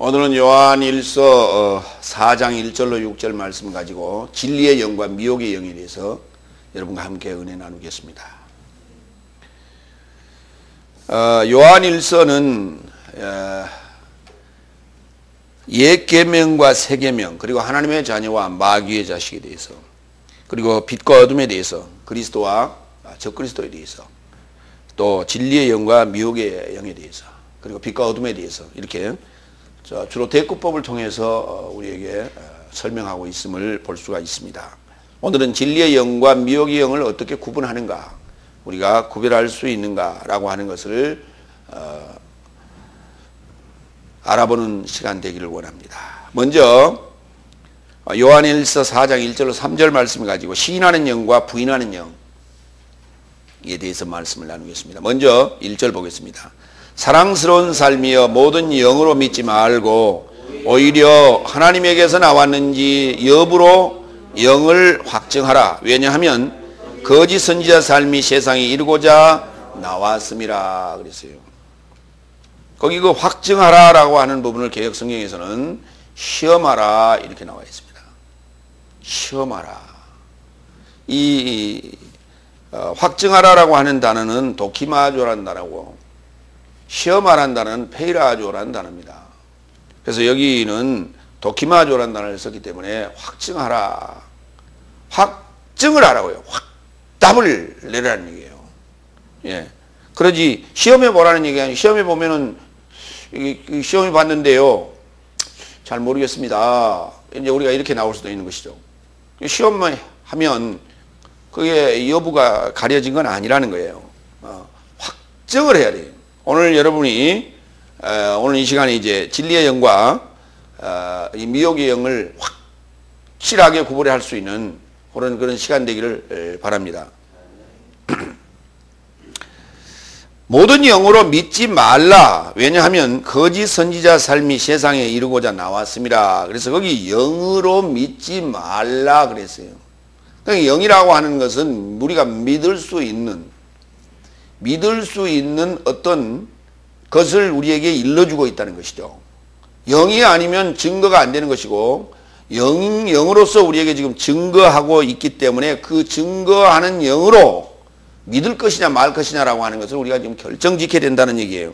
오늘은 요한일서 4장 1절로 6절 말씀 가지고 진리의 영과 미혹의 영에 대해서 여러분과 함께 은혜 나누겠습니다. 요한일서는 옛 계명과 새 계명, 그리고 하나님의 자녀와 마귀의 자식에 대해서, 그리고 빛과 어둠에 대해서, 그리스도와 적그리스도에 대해서, 또 진리의 영과 미혹의 영에 대해서, 그리고 빛과 어둠에 대해서 이렇게 주로 대구법을 통해서 우리에게 설명하고 있음을 볼 수가 있습니다. 오늘은 진리의 영과 미혹의 영을 어떻게 구분하는가, 우리가 구별할 수 있는가라고 하는 것을 알아보는 시간 되기를 원합니다. 먼저 요한일서 4장 1절로 3절 말씀을 가지고 시인하는 영과 부인하는 영에 대해서 말씀을 나누겠습니다. 먼저 1절 보겠습니다. 사랑스러운 삶이여 모든 영으로 믿지 말고 오히려 하나님에게서 나왔는지 여부로 영을 확증하라. 왜냐하면 거짓 선지자 삶이 세상에 이르고자 나왔음이라 그랬어요. 거기 그 확증하라라고 하는 부분을 개역 성경에서는 시험하라 이렇게 나와 있습니다. 시험하라. 이 확증하라라고 하는 단어는 도키마조라는 단어고, 시험하라는 단어는 페이라조라는 단어입니다. 그래서 여기는 도키마조라는 단어를 썼기 때문에 확증하라, 확증을 하라고요. 답을 내라는 얘기예요. 예. 그러지 시험해 보라는 얘기 아니에요. 시험해 보면은 시험해 봤는데요, 잘 모르겠습니다. 이제 우리가 이렇게 나올 수도 있는 것이죠. 시험만 하면 그게 여부가 가려진 건 아니라는 거예요. 확증을 해야 돼요. 오늘 여러분이 오늘 이 시간에 이제 진리의 영과 이 미혹의 영을 확실하게 구분할 수 있는 그런 시간 되기를 바랍니다. 모든 영으로 믿지 말라. 왜냐하면 거짓 선지자 삶이 세상에 이르고자 나왔습니다. 그래서 거기 영으로 믿지 말라 그랬어요. 그러니까 영이라고 하는 것은 우리가 믿을 수 있는 어떤 것을 우리에게 일러주고 있다는 것이죠. 영이 아니면 증거가 안 되는 것이고, 영으로서 우리에게 지금 증거하고 있기 때문에 그 증거하는 영으로 믿을 것이냐 말 것이냐라고 하는 것을 우리가 지금 결정짓게 된다는 얘기예요.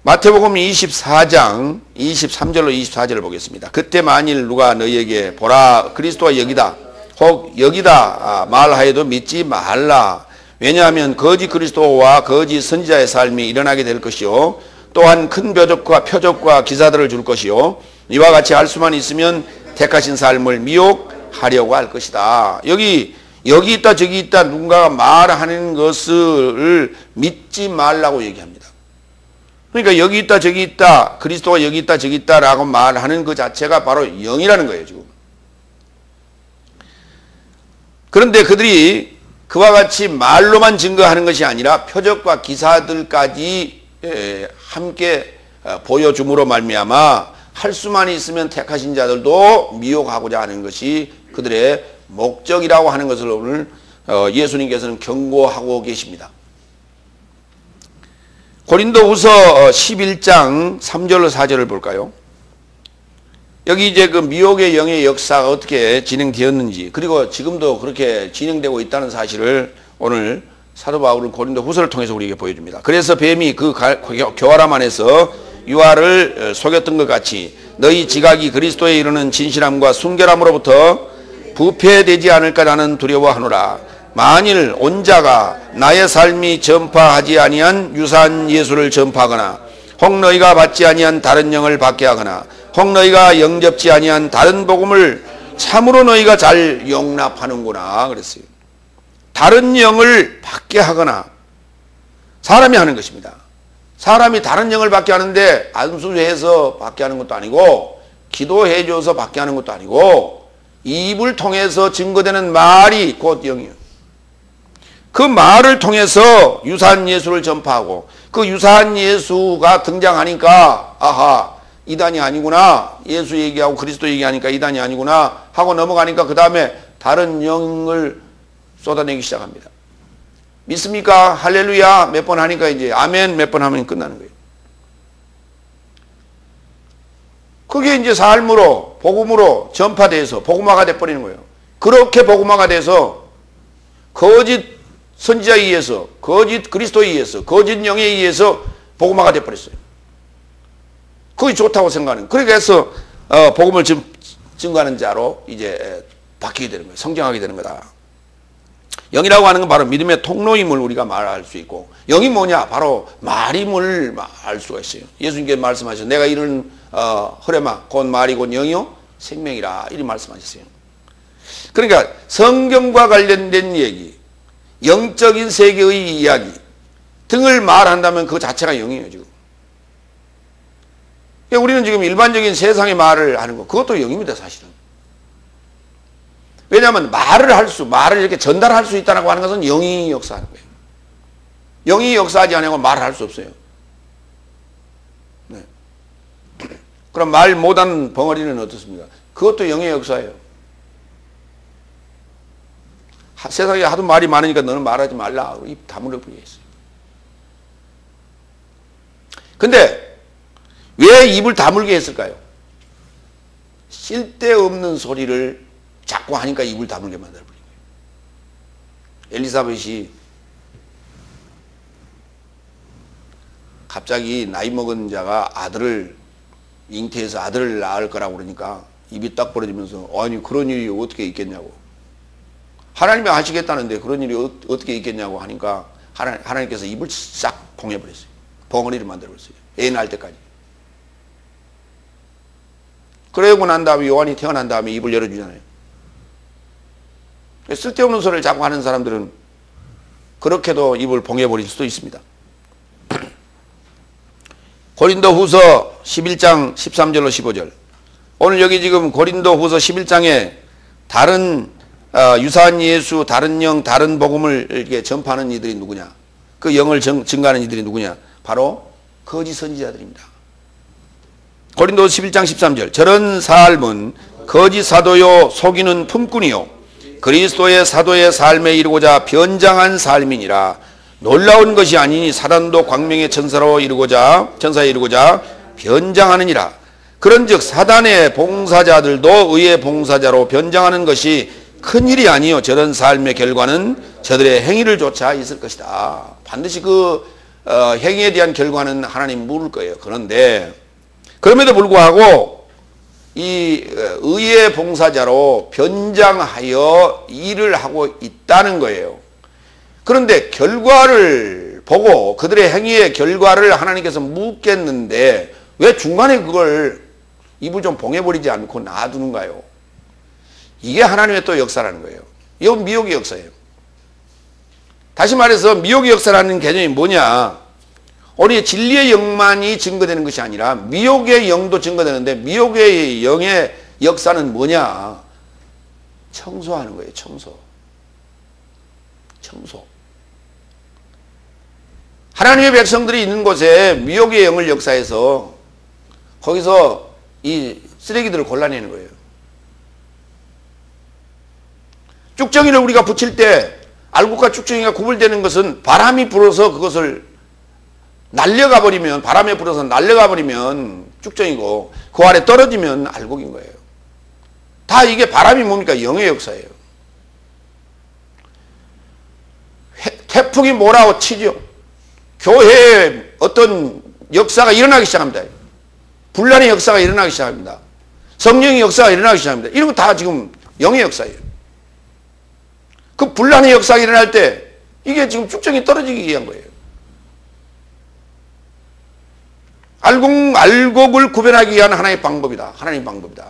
마태복음 24장 23절로 24절을 보겠습니다. 그때 만일 누가 너희에게 보라 그리스도가 여기다 혹 여기다 말하여도 믿지 말라. 왜냐하면 거짓 그리스도와 거짓 선지자의 삶이 일어나게 될 것이요, 또한 큰 표적과 기사들을 줄 것이요, 이와 같이 할 수만 있으면 택하신 삶을 미혹하려고 할 것이다. 여기 있다 저기 있다 누군가가 말하는 것을 믿지 말라고 얘기합니다. 그러니까 여기 있다 저기 있다, 그리스도가 여기 있다 저기 있다라고 말하는 그 자체가 바로 영이라는 거예요 지금. 그런데 그들이 그와 같이 말로만 증거하는 것이 아니라 표적과 기사들까지 함께 보여줌으로 말미암아 할 수만 있으면 택하신 자들도 미혹하고자 하는 것이 그들의 목적이라고 하는 것을 오늘 예수님께서는 경고하고 계십니다. 고린도후서 11장 3절로 4절을 볼까요? 여기 이제 그 미혹의 영의 역사가 어떻게 진행되었는지, 그리고 지금도 그렇게 진행되고 있다는 사실을 오늘 사도 바울은 고린도후서를 통해서 우리에게 보여줍니다. 그래서 뱀이 그 교활함 안에서 유아를 속였던 것 같이 너희 지각이 그리스도에 이르는 진실함과 순결함으로부터 부패되지 않을까 나는 두려워하노라. 만일 온 자가 나의 삶이 전파하지 아니한 유사한 예수를 전파하거나 혹 너희가 받지 아니한 다른 영을 받게 하거나 혹 너희가 영접지 아니한 다른 복음을 참으로 너희가 잘 용납하는구나 그랬어요. 다른 영을 받게 하거나, 사람이 하는 것입니다. 사람이 다른 영을 받게 하는데 안수해서 받게 하는 것도 아니고, 기도해 줘서 받게 하는 것도 아니고, 입을 통해서 증거되는 말이 곧 영이에요. 그 말을 통해서 유사한 예수를 전파하고, 그 유사한 예수가 등장하니까 아하, 이단이 아니구나, 예수 얘기하고 그리스도 얘기하니까 이단이 아니구나 하고 넘어가니까 그 다음에 다른 영을 쏟아내기 시작합니다. 믿습니까? 할렐루야 몇 번 하니까 이제 아멘 몇 번 하면 끝나는 거예요. 그게 이제 삶으로 복음으로 전파돼서 복음화가 돼버리는 거예요. 그렇게 복음화가 돼서 거짓 선지자에 의해서, 거짓 그리스도에 의해서, 거짓 영에 의해서 복음화가 돼버렸어요. 그게 좋다고 생각하는. 그렇게 해서 복음을 증거하는 자로 이제 바뀌게 되는 거예요. 성장하게 되는 거다. 영이라고 하는 건 바로 믿음의 통로임을 우리가 말할 수 있고, 영이 뭐냐? 바로 말임을 알 수가 있어요. 예수님께서 말씀하셨어요. 내가 이런 허레마 곧 말이 곧 영이요 생명이라 이렇게 말씀하셨어요. 그러니까 성경과 관련된 얘기, 영적인 세계의 이야기 등을 말한다면 그 자체가 영이에요. 지금 그러니까 우리는 지금 일반적인 세상의 말을 하는 거, 그것도 영입니다. 사실은. 왜냐하면 말을 이렇게 전달할 수 있다고 하는 것은 영이 역사하는 거예요. 영이 역사하지 않으면 말을 할 수 없어요. 네. 그럼 말 못하는 벙어리는 어떻습니까? 그것도 영의 역사예요. 세상에 하도 말이 많으니까 너는 말하지 말라. 입 다물어 버려 있어요. 근데 왜 입을 다물게 했을까요? 쓸데없는 소리를 자꾸 하니까 입을 다물게 만들어버린 거예요. 엘리사벳이 갑자기 나이 먹은 자가 잉태해서 아들을 낳을 거라고 그러니까 입이 딱 벌어지면서 아니 그런 일이 어떻게 있겠냐고. 하나님이 하시겠다는데 그런 일이 어떻게 있겠냐고 하니까 하나님께서 입을 싹 봉해버렸어요. 벙어리를 만들어버렸어요. 애 낳을 때까지. 그러고 난 다음에 요한이 태어난 다음에 입을 열어주잖아요. 쓸데없는 소리를 자꾸 하는 사람들은 그렇게도 입을 봉해버릴 수도 있습니다. 고린도후서 11장 13절로 15절. 오늘 여기 지금 고린도후서 11장에 다른 유사한 예수, 다른 영, 다른 복음을 이렇게 전파하는 이들이 누구냐? 그 영을 증가하는 이들이 누구냐? 바로 거짓 선지자들입니다. 고린도후서 11장 13절. 저런 삶은 거짓 사도요 속이는 품꾼이요 그리스도의 사도의 삶에 이르고자 변장한 삶이니라. 놀라운 것이 아니니 사단도 광명의 천사에 이르고자 변장하느니라. 그런즉 사단의 봉사자들도 의의 봉사자로 변장하는 것이 큰일이 아니요 저런 삶의 결과는 저들의 행위를 쫓아 있을 것이다. 반드시 그 행위에 대한 결과는 하나님 물을 거예요. 그런데 그럼에도 불구하고 이 의의 봉사자로 변장하여 일을 하고 있다는 거예요. 그런데 결과를 보고 그들의 행위의 결과를 하나님께서 묻겠는데 왜 중간에 그걸 입을 좀 봉해버리지 않고 놔두는가요? 이게 하나님의 또 역사라는 거예요. 이건 미혹의 역사예요. 다시 말해서 미혹의 역사라는 개념이 뭐냐? 우리 진리의 영만이 증거되는 것이 아니라 미혹의 영도 증거되는데 미혹의 영의 역사는 뭐냐? 청소하는 거예요. 청소. 하나님의 백성들이 있는 곳에 미혹의 영을 역사해서 거기서 이 쓰레기들을 골라내는 거예요. 쭉정이를 우리가 붙일 때 알곡과 쭉정이가 구분되는 것은 바람이 불어서 그것을 날려가 버리면, 바람에 불어서 날려가 버리면 쭉정이고 그 아래 떨어지면 알곡인 거예요. 다 이게 바람이 뭡니까? 영의 역사예요. 태풍이 몰아오 치죠. 교회에 어떤 역사가 일어나기 시작합니다. 분란의 역사가 일어나기 시작합니다. 성령의 역사가 일어나기 시작합니다. 이런 거 다 지금 영의 역사예요. 그 분란의 역사가 일어날 때 이게 지금 쭉정이 떨어지기 위한 거예요. 알곡을 구별하기 위한 하나의 방법이다. 하나님의 방법이다.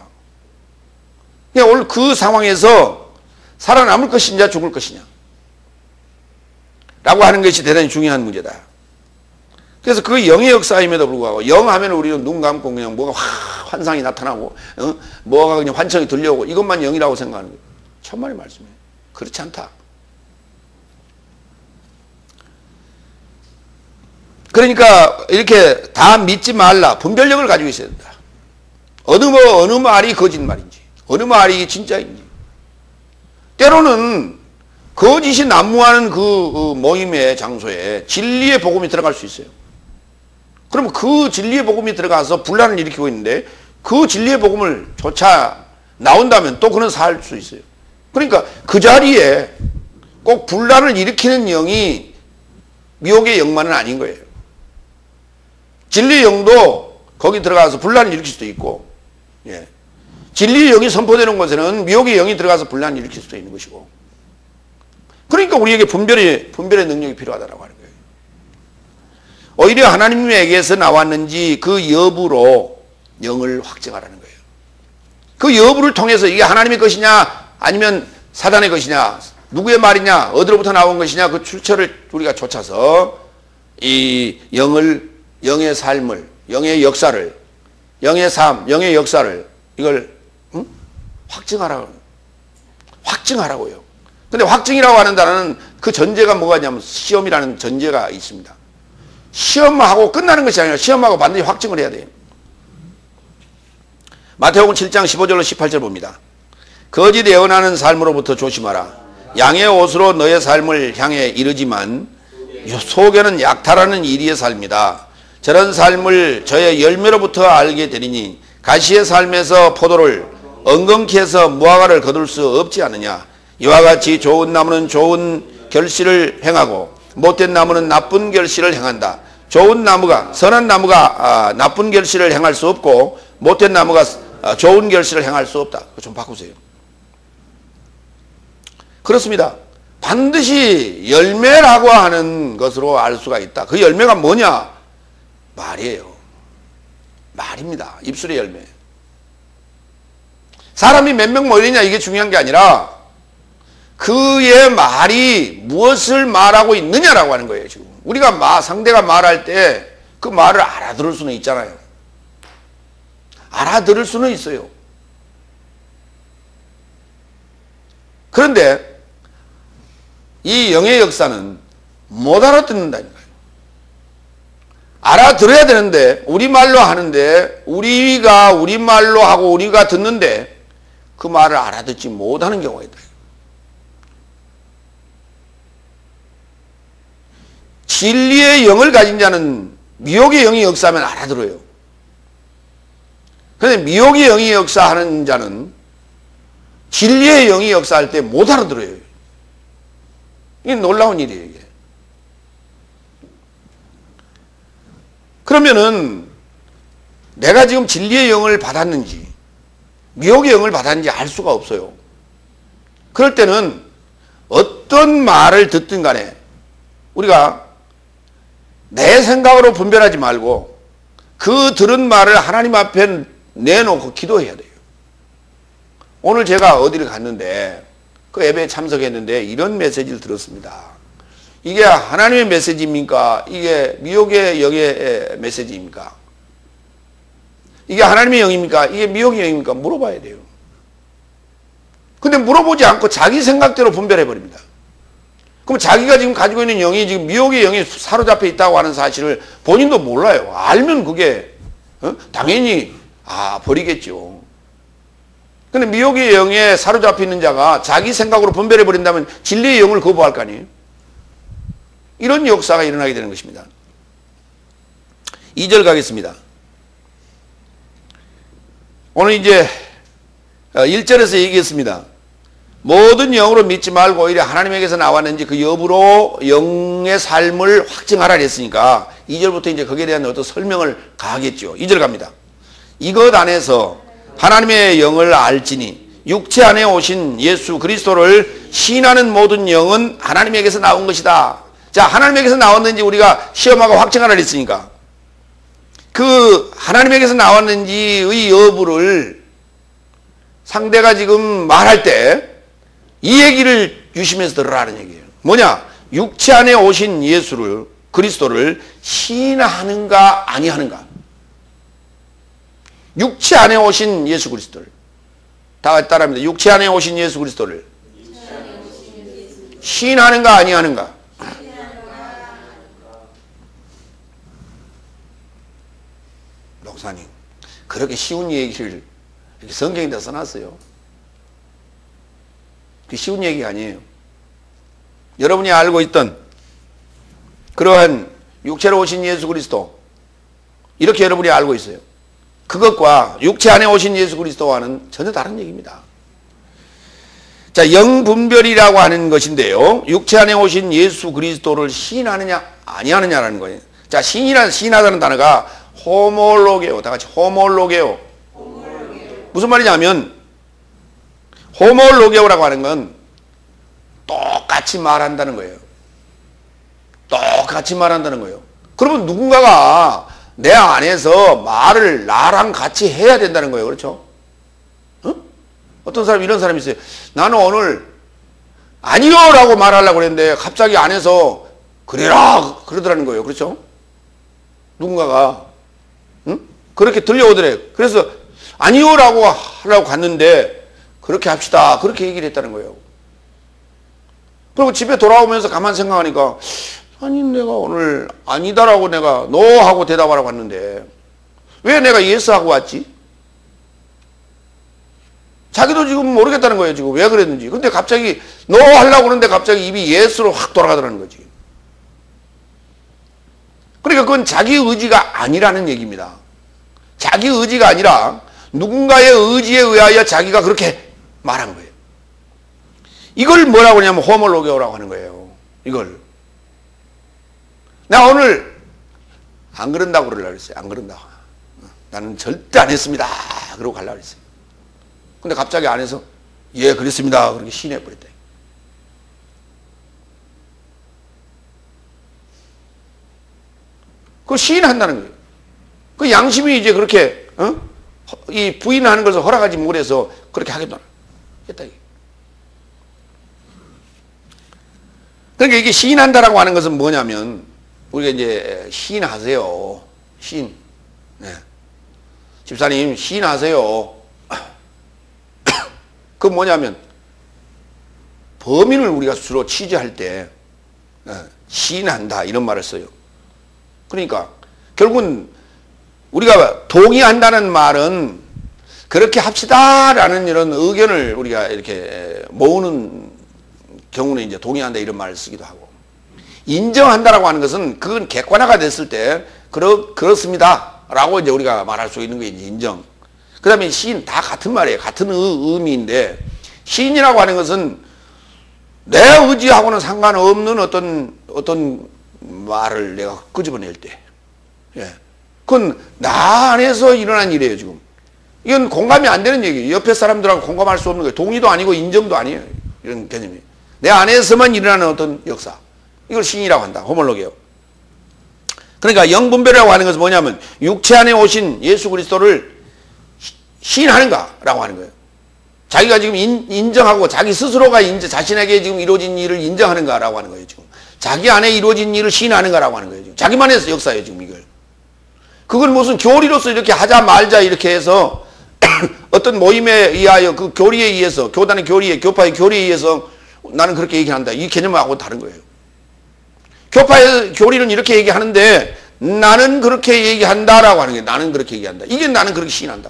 그러니까 오늘 그 상황에서 살아남을 것이냐 죽을 것이냐 라고 하는 것이 대단히 중요한 문제다. 그래서 그 영의 역사임에도 불구하고 영 하면 우리는 눈 감고 그냥 뭐가 환상이 나타나고 뭐가 그냥 환청이 들려오고 이것만 영이라고 생각하는 거예요. 천만의 말씀이에요. 그렇지 않다. 그러니까 이렇게 다 믿지 말라. 분별력을 가지고 있어야 된다. 어느 말이 거짓말인지 어느 말이 진짜인지. 때로는 거짓이 난무하는 그 모임의 장소에 진리의 복음이 들어갈 수 있어요. 그러면 그 진리의 복음이 들어가서 분란을 일으키고 있는데 그 진리의 복음을 조차 나온다면 또 그는 살 수 있어요. 그러니까 그 자리에 꼭 분란을 일으키는 영이 미혹의 영만은 아닌 거예요. 진리의 영도 거기 들어가서 분란을 일으킬 수도 있고, 예. 진리의 영이 선포되는 곳에는 미혹의 영이 들어가서 분란을 일으킬 수도 있는 것이고. 그러니까 우리에게 분별의 능력이 필요하다고 하는 거예요. 오히려 하나님에게서 나왔는지 그 여부로 영을 확증하라는 거예요. 그 여부를 통해서 이게 하나님의 것이냐 아니면 사단의 것이냐, 누구의 말이냐, 어디로부터 나온 것이냐, 그 출처를 우리가 쫓아서 이 영의 삶을, 영의 역사를, 영의 삶, 영의 역사를 이걸 확증하라고요. 근데 확증이라고 하는 단어는 그 전제가 뭐가 있냐면 시험이라는 전제가 있습니다. 시험하고 끝나는 것이 아니라 시험하고 반드시 확증을 해야 돼요. 마태복음 7장 15절로 18절 봅니다. 거짓 예언하는 삶으로부터 조심하라. 양의 옷으로 너의 삶을 향해 이르지만 속에는 약탈하는 이리의 삶이다. 저런 삶을 저의 열매로부터 알게 되리니 가시의 삶에서 포도를 엉겅퀴 해서 무화과를 거둘 수 없지 않느냐. 이와 같이 좋은 나무는 좋은 결실을 행하고 못된 나무는 나쁜 결실을 행한다. 좋은 나무가, 선한 나무가 나쁜 결실을 행할 수 없고 못된 나무가 좋은 결실을 행할 수 없다. 좀 바꾸세요. 그렇습니다. 반드시 열매라고 하는 것으로 알 수가 있다. 그 열매가 뭐냐? 말이에요. 말입니다. 입술의 열매. 사람이 몇 명 모이느냐 이게 중요한 게 아니라 그의 말이 무엇을 말하고 있느냐라고 하는 거예요. 지금 우리가 상대가 말할 때 그 말을 알아들을 수는 있잖아요. 알아들을 수는 있어요. 그런데 이 영의 역사는 못 알아듣는다니까요. 알아들어야 되는데 우리말로 하는데 우리가 우리말로 하고 우리가 듣는데 그 말을 알아듣지 못하는 경우가 있다. 진리의 영을 가진 자는 미혹의 영이 역사하면 알아들어요. 그런데 미혹의 영이 역사하는 자는 진리의 영이 역사할 때 못 알아들어요. 이게 놀라운 일이에요. 이게. 그러면은 내가 지금 진리의 영을 받았는지 미혹의 영을 받았는지 알 수가 없어요. 그럴 때는 어떤 말을 듣든 간에 우리가 내 생각으로 분별하지 말고 그 들은 말을 하나님 앞에 내놓고 기도해야 돼요. 오늘 제가 어디를 갔는데 그 예배에 참석했는데 이런 메시지를 들었습니다. 이게 하나님의 메시지입니까? 이게 미혹의 영의 메시지입니까? 이게 하나님의 영입니까? 이게 미혹의 영입니까? 물어봐야 돼요. 근데 물어보지 않고 자기 생각대로 분별해버립니다. 그럼 자기가 지금 가지고 있는 영이 지금 미혹의 영에 사로잡혀 있다고 하는 사실을 본인도 몰라요. 알면 그게 당연히 버리겠죠. 근데 미혹의 영에 사로잡혀 있는 자가 자기 생각으로 분별해버린다면 진리의 영을 거부할 거 아니에요. 이런 역사가 일어나게 되는 것입니다. 2절 가겠습니다. 오늘 이제 1절에서 얘기했습니다. 모든 영으로 믿지 말고 오히려 하나님에게서 나왔는지 그 여부로 영의 삶을 확증하라 했으니까 2절부터 이제 거기에 대한 어떤 설명을 가하겠죠. 2절 갑니다. 이것 안에서 하나님의 영을 알지니 육체 안에 오신 예수 그리스도를 시인하는 모든 영은 하나님에게서 나온 것이다. 자, 하나님에게서 나왔는지 우리가 시험하고 확증하라 했으니까 그 하나님에게서 나왔는지의 여부를 상대가 지금 말할 때 이 얘기를 유심해서 들으라는 얘기예요. 뭐냐? 육체 안에 오신 예수를 그리스도를 시인하는가 아니하는가. 육체 안에 오신 예수 그리스도를 다 같이 따라합니다. 육체 안에 오신 예수 그리스도를 시인하는가 아니하는가. 목사님 그렇게 쉬운 얘기를 이렇게 성경에다 써놨어요. 그 쉬운 얘기가 아니에요. 여러분이 알고 있던 그러한 육체로 오신 예수 그리스도 이렇게 여러분이 알고 있어요. 그것과 육체 안에 오신 예수 그리스도와는 전혀 다른 얘기입니다. 자, 영분별이라고 하는 것인데요. 육체 안에 오신 예수 그리스도를 시인하느냐 아니하느냐라는 거예요. 자, 시인하다는 단어가 호몰로게오. 다 같이 호몰로게오. 무슨 말이냐면 호몰로게오라고 하는 건 똑같이 말한다는 거예요. 똑같이 말한다는 거예요. 그러면 누군가가 내 안에서 말을 나랑 같이 해야 된다는 거예요. 그렇죠? 어떤 사람, 이런 사람이 있어요. 나는 오늘 아니요 라고 말하려고 그랬는데 갑자기 안에서 그래라 그러더라는 거예요. 그렇죠? 누군가가 그렇게 들려오더래요. 그래서 아니요 라고 하려고 갔는데 그렇게 합시다 그렇게 얘기를 했다는 거예요. 그리고 집에 돌아오면서 가만 생각하니까 아니 내가 오늘 아니다라고 내가 노 하고 대답하라고 왔는데 왜 내가 예스 하고 왔지? 자기도 지금 모르겠다는 거예요. 지금 왜 그랬는지. 근데 갑자기 노 하려고 그러는데 갑자기 입이 예스로 확 돌아가더라는 거지. 그러니까 그건 자기 의지가 아니라는 얘기입니다. 자기 의지가 아니라 누군가의 의지에 의하여 자기가 그렇게 말한 거예요. 이걸 뭐라고 하냐면 호몰로게오라고 하는 거예요. 이걸. 나 오늘 안 그런다고 그러려고 그랬어요. 안 그런다고. 나는 절대 안 했습니다. 그러고 가려고 그랬어요. 근데 갑자기 안에서 예 그랬습니다. 그렇게 시인해버렸다. 그 시인한다는 거예요. 그 양심이 이제 그렇게 이 부인하는 것을 허락하지 못해서 그렇게 하겠다. 그러니까 이게 시인한다라고 하는 것은 뭐냐면 우리가 이제 시인하세요. 시인. 네. 집사님 시인하세요. 그 뭐냐면 범인을 우리가 주로 취재할 때 시인한다 이런 말을 써요. 그러니까 결국은 우리가 동의한다는 말은 그렇게 합시다라는 이런 의견을 우리가 이렇게 모으는 경우는 이제 동의한다 이런 말을 쓰기도 하고, 인정한다라고 하는 것은 그건 객관화가 됐을 때 그렇습니다라고 이제 우리가 말할 수 있는 게 이제 인정. 그 다음에 시인 다 같은 말이에요. 같은 의미인데 시인이라고 하는 것은 내 의지하고는 상관없는 어떤 말을 내가 끄집어낼 때, 예. 그건 나 안에서 일어난 일이에요, 지금. 이건 공감이 안 되는 얘기예요. 옆에 사람들하고 공감할 수 없는 거예요. 동의도 아니고 인정도 아니에요. 이런 개념이. 내 안에서만 일어나는 어떤 역사. 이걸 시인이라고 한다. 호몰로게오. 그러니까 영분별이라고 하는 것은 뭐냐면 육체 안에 오신 예수 그리스도를 시인하는가라고 하는 거예요. 자기가 지금 인정하고 자기 스스로가 자신에게 지금 이루어진 일을 인정하는가라고 하는 거예요. 지금 자기 안에 이루어진 일을 시인하는가라고 하는 거예요. 지금 자기만의 역사예요. 지금 이걸. 그건 무슨 교리로서 이렇게 하자 말자 이렇게 해서 어떤 모임에 의하여 그 교리에 의해서 교단의 교리에 교파의 교리에 의해서 나는 그렇게 얘기한다. 이 개념하고 다른 거예요. 교파의 교리는 이렇게 얘기하는데 나는 그렇게 얘기한다라고 하는 게 나는 그렇게 얘기한다. 이게 나는 그렇게 시인한다.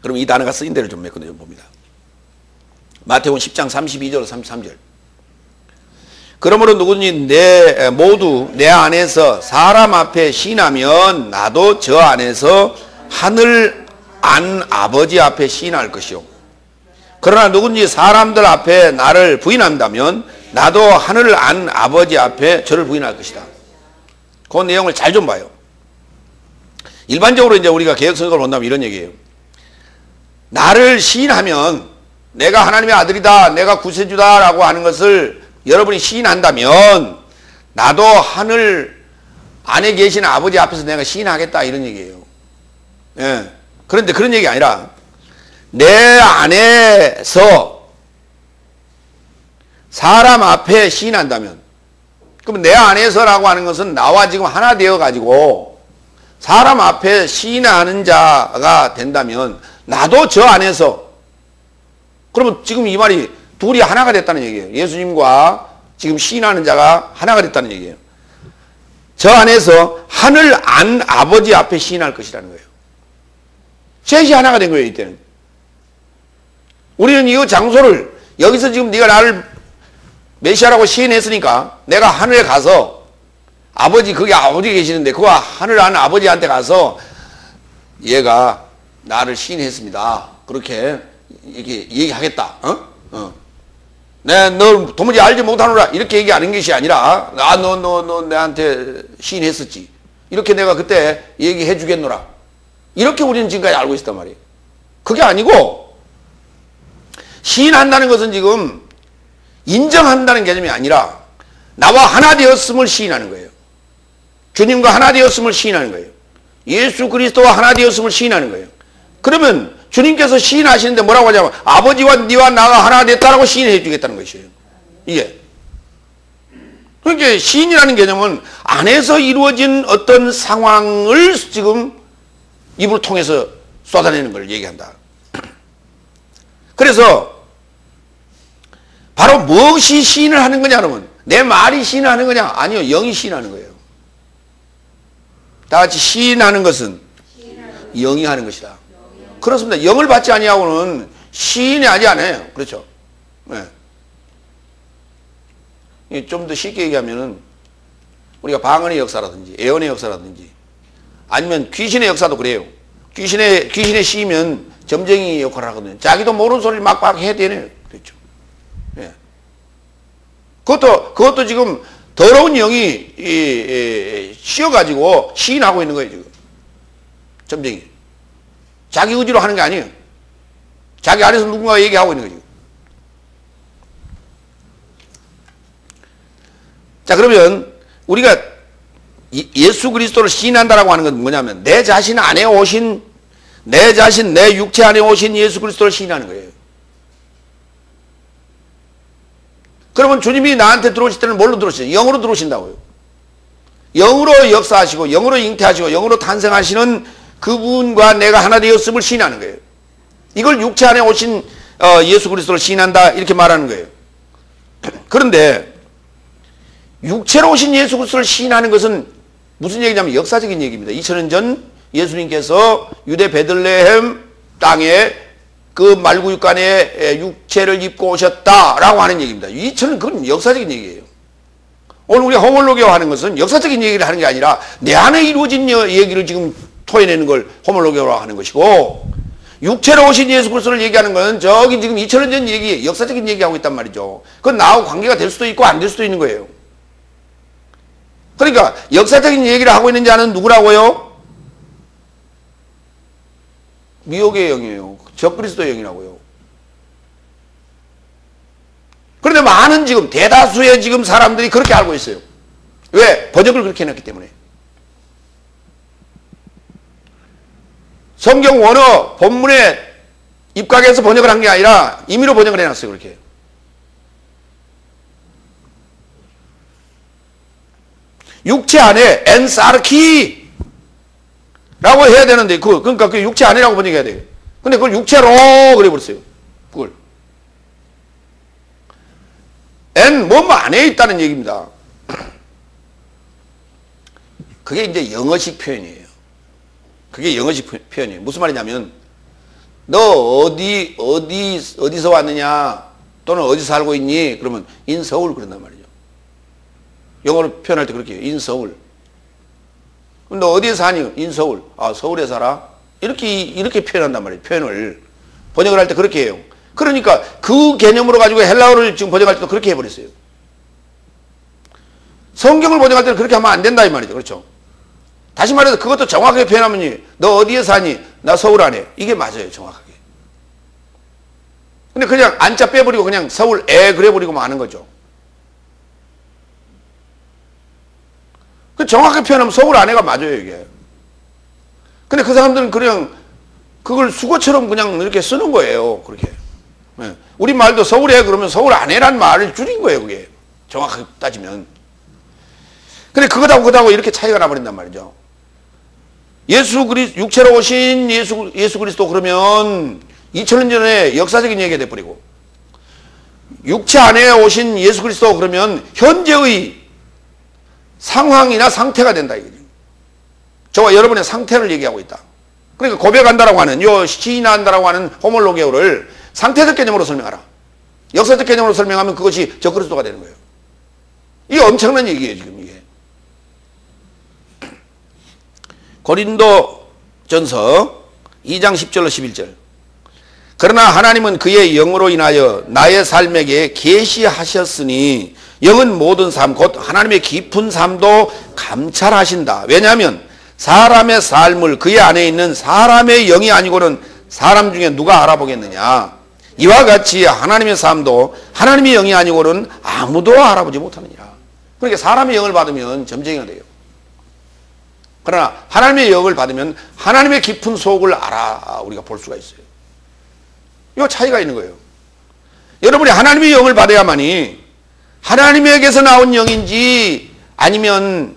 그럼 이 단어가 쓰인 데를 좀 몇 군데 좀 봅니다. 마태복음 10장 32절 33절. 그러므로 누구든지 모두 내 안에서 사람 앞에 시인하면 나도 저 안에서 하늘 안 아버지 앞에 시인할 것이요. 그러나 누구든지 사람들 앞에 나를 부인한다면 나도 하늘 안 아버지 앞에 저를 부인할 것이다. 그 내용을 잘 좀 봐요. 일반적으로 이제 우리가 개혁성경을 본다면 이런 얘기예요. 나를 시인하면 내가 하나님의 아들이다, 내가 구세주다라고 하는 것을 여러분이 시인한다면 나도 하늘 안에 계신 아버지 앞에서 내가 시인하겠다 이런 얘기예요. 예. 그런데 그런 얘기 아니라 내 안에서 사람 앞에 시인한다면, 그럼 내 안에서라고 하는 것은 나와 지금 하나 되어 가지고 사람 앞에 시인하는 자가 된다면 나도 저 안에서, 그러면 지금 이 말이 둘이 하나가 됐다는 얘기예요. 예수님과 지금 시인하는 자가 하나가 됐다는 얘기예요. 저 안에서 하늘 안 아버지 앞에 시인할 것이라는 거예요. 셋이 하나가 된 거예요, 이때는. 우리는 이 장소를 여기서 지금 네가 나를 메시아라고 시인했으니까 내가 하늘에 가서 아버지, 거기 아버지 계시는데 그 하늘 아는 아버지한테 가서 얘가 나를 시인했습니다. 그렇게 이렇게 얘기하겠다. 너 도무지 알지 못하노라. 이렇게 얘기하는 것이 아니라 너 내한테 시인했었지. 이렇게 내가 그때 얘기해 주겠노라. 이렇게 우리는 지금까지 알고 있었단 말이에요. 그게 아니고 시인한다는 것은 지금 인정한다는 개념이 아니라 나와 하나 되었음을 시인하는 거예요. 주님과 하나 되었음을 시인하는 거예요. 예수 그리스도와 하나 되었음을 시인하는 거예요. 그러면 주님께서 시인하시는데 뭐라고 하냐면 아버지와 네와 나가 하나 됐다라고 시인해 주겠다는 것이에요. 이게. 그러니까 시인이라는 개념은 안에서 이루어진 어떤 상황을 지금 입을 통해서 쏟아내는 걸 얘기한다. 그래서 바로 무엇이 시인을 하는 거냐 그러면 내 말이 시인을 하는 거냐? 아니요. 영이 시인하는 거예요. 다 같이 시인하는 것은 영이 하는 것이다. 그렇습니다. 영을 받지 아니하고는 시인이 하지 않아요. 그렇죠. 네. 좀 더 쉽게 얘기하면은 우리가 방언의 역사라든지 애언의 역사라든지 아니면 귀신의 역사도 그래요. 귀신의 시이면 점쟁이 역할을 하거든요. 자기도 모르는 소리를 막 해야 되네요. 그렇죠. 예. 그것도 지금 더러운 영이 씌어가지고 시인하고 있는 거예요, 지금. 점쟁이. 자기 의지로 하는 게 아니에요. 자기 안에서 누군가가 얘기하고 있는 거죠. 자, 그러면 우리가 예수 그리스도를 시인한다라고 하는 건 뭐냐면 내 자신 안에 오신 내 자신, 내 육체 안에 오신 예수 그리스도를 시인하는 거예요. 그러면 주님이 나한테 들어오실 때는 뭘로 들어오시죠? 영으로 들어오신다고요. 영으로 역사하시고 영으로 잉태하시고 영으로 탄생하시는 그분과 내가 하나 되었음을 시인하는 거예요. 이걸 육체 안에 오신 예수 그리스도를 시인한다 이렇게 말하는 거예요. 그런데 육체로 오신 예수 그리스도를 시인하는 것은 무슨 얘기냐면 역사적인 얘기입니다. 2000년 전 예수님께서 유대 베들레헴 땅에 그 말구육간에 육체를 입고 오셨다라고 하는 얘기입니다. 2000년 그건 역사적인 얘기예요. 오늘 우리가 호몰로게오 하는 것은 역사적인 얘기를 하는 게 아니라 내 안에 이루어진 얘기를 지금 토해내는 걸 호몰로게오라고 하는 것이고 육체로 오신 예수 그리스도를 얘기하는 건 저기 지금 2000년 전 얘기, 역사적인 얘기하고 있단 말이죠. 그건 나하고 관계가 될 수도 있고 안 될 수도 있는 거예요. 그러니까 역사적인 얘기를 하고 있는 자는 누구라고요? 미혹의 영이에요. 적그리스도의 영이라고요. 그런데 많은 지금 대다수의 지금 사람들이 그렇게 알고 있어요. 왜? 번역을 그렇게 해놨기 때문에. 성경 원어 본문에 입각해서 번역을 한 게 아니라 임의로 번역을 해놨어요. 그렇게. 육체 안에 엔사르키 라고 해야 되는데 그러니까 그 육체 안에라고 번역해야 돼요. 근데 그걸 육체로 그래버렸어요. 그걸. 엔 몸 안에 있다는 얘기입니다. 그게 이제 영어식 표현이에요. 그게 영어식 표현이에요. 무슨 말이냐면 너 어디서 왔느냐 또는 어디서 살고 있니? 그러면 in 서울 그런단 말이죠. 영어로 표현할 때 그렇게 해요. in 서울. 그럼 너 어디에 사니? in 서울. 아, 서울에 살아? 이렇게 표현한단 말이에요. 표현을. 번역을 할 때 그렇게 해요. 그러니까 그 개념으로 가지고 헬라어를 지금 번역할 때도 그렇게 해버렸어요. 성경을 번역할 때는 그렇게 하면 안 된다 이 말이죠. 그렇죠? 다시 말해서 그것도 정확하게 표현하면 너 어디에 사니? 나 서울 안에. 이게 맞아요. 정확하게. 근데 그냥 안자 빼버리고 그냥 서울에 그래버리고 마는 거죠. 정확하게 표현하면 서울 안에가 맞아요, 이게. 근데 그 사람들은 그냥 그걸 수거처럼 그냥 이렇게 쓰는 거예요, 그렇게. 네. 우리 말도 서울에 그러면 서울 안에란 말을 줄인 거예요, 그게. 정확하게 따지면. 근데 그거하고 이렇게 차이가 나버린단 말이죠. 육체로 오신 예수 그리스도 그러면 2000년 전에 역사적인 얘기가 돼버리고 육체 안에 오신 예수 그리스도 그러면 현재의 상황이나 상태가 된다 이거죠. 저와 여러분의 상태를 얘기하고 있다. 그러니까 고백한다라고 하는 시인한다라고 하는 호몰로게오를 상태적 개념으로 설명하라. 역사적 개념으로 설명하면 그것이 적그리스도가 되는 거예요. 이게 엄청난 얘기예요 지금 이게. 고린도전서 2장 10절로 11절. 그러나 하나님은 그의 영으로 인하여 나의 삶에게 계시하셨으니 영은 모든 삶 곧 하나님의 깊은 삶도 감찰하신다. 왜냐하면 사람의 삶을 그의 안에 있는 사람의 영이 아니고는 사람 중에 누가 알아보겠느냐. 이와 같이 하나님의 삶도 하나님의 영이 아니고는 아무도 알아보지 못하느니라. 그러니까 사람의 영을 받으면 점쟁이가 돼요. 그러나 하나님의 영을 받으면 하나님의 깊은 속을 우리가 볼 수가 있어요. 이 차이가 있는 거예요. 여러분이 하나님의 영을 받아야만이 하나님에게서 나온 영인지 아니면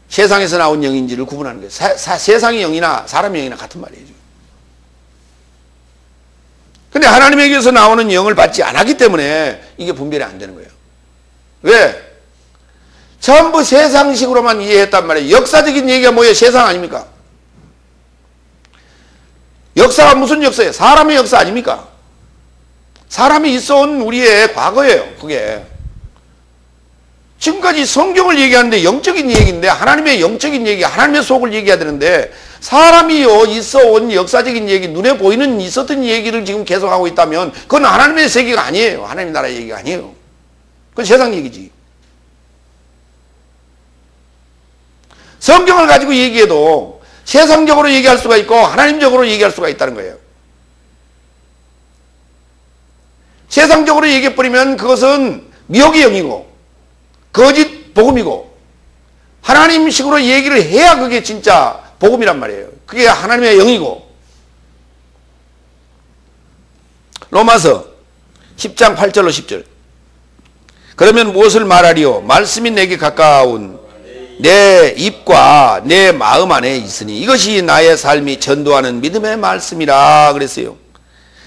세상에서 나온 영인지를 구분하는 거예요. 세상의 영이나 사람의 영이나 같은 말이에요. 근데 하나님에게서 나오는 영을 받지 않았기 때문에 이게 분별이 안 되는 거예요. 왜? 전부 세상식으로만 이해했단 말이에요. 역사적인 얘기가 뭐예요? 세상 아닙니까? 역사가 무슨 역사예요? 사람의 역사 아닙니까? 사람이 있어온 우리의 과거예요. 그게 지금까지 성경을 얘기하는데 영적인 얘기인데 하나님의 영적인 얘기, 하나님의 속을 얘기해야 되는데 사람이요 있어온 역사적인 얘기, 눈에 보이는 있었던 얘기를 지금 계속하고 있다면 그건 하나님의 세계가 아니에요. 하나님 나라의 얘기가 아니에요. 그건 세상 얘기지. 성경을 가지고 얘기해도 세상적으로 얘기할 수가 있고 하나님적으로 얘기할 수가 있다는 거예요. 세상적으로 얘기해버리면 그것은 미혹의 영이고 거짓 복음이고 하나님식으로 얘기를 해야 그게 진짜 복음이란 말이에요. 그게 하나님의 영이고. 로마서 10장 8절로 10절. 그러면 무엇을 말하리요? 말씀이 내게 가까운 내 입과 내 마음 안에 있으니 이것이 나의 삶이 전도하는 믿음의 말씀이라 그랬어요.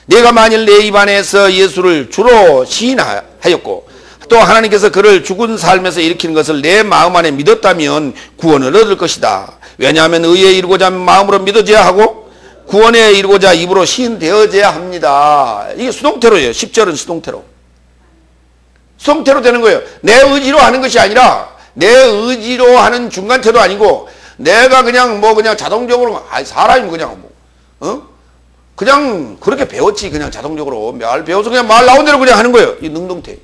내가 만일 내 입 안에서 예수를 주로 시인하였고 또 하나님께서 그를 죽은 삶에서 일으키는 것을 내 마음 안에 믿었다면 구원을 얻을 것이다. 왜냐하면 의에 이르고자 마음으로 믿어져야 하고 구원에 이르고자 입으로 시인되어져야 합니다. 이게 수동태로예요. 10절은 수동태로. 수동태로 되는 거예요. 내 의지로 하는 것이 아니라 내 의지로 하는 중간태도 아니고 내가 그냥 그냥 자동적으로 사람이 그냥 그냥 그렇게 배웠지. 그냥 자동적으로 말 배워서 그냥 말 나온 대로 그냥 하는 거예요. 이 능동태.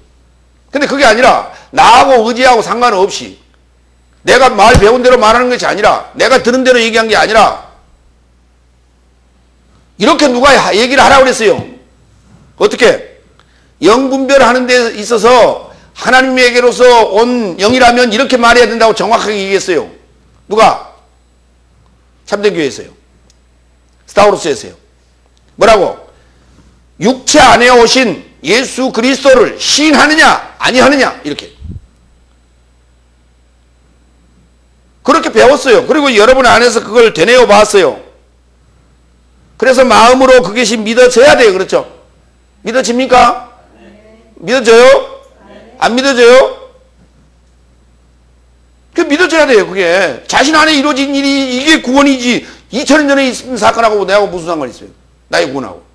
근데 그게 아니라 나하고 의지하고 상관없이 내가 말 배운 대로 말하는 것이 아니라 내가 들은 대로 얘기한 게 아니라 이렇게 누가 얘기를 하라고 그랬어요. 어떻게? 영분별하는 데 있어서 하나님에게로서 온 영이라면 이렇게 말해야 된다고 정확하게 얘기했어요. 누가? 참된교회에서요. 스타우로스에서요. 뭐라고? 육체 안에 오신 예수 그리스도를 시인하느냐 아니하느냐 이렇게 그렇게 배웠어요. 그리고 여러분 안에서 그걸 되뇌어 봤어요. 그래서 마음으로 그것이 믿어져야 돼요. 그렇죠? 믿어집니까? 믿어져요? 안 믿어져요? 그 믿어져야 돼요. 그게 자신 안에 이루어진 일이 이게 구원이지 2000년 전에 있은 사건하고 내하고 무슨 상관이 있어요? 나의 구원하고.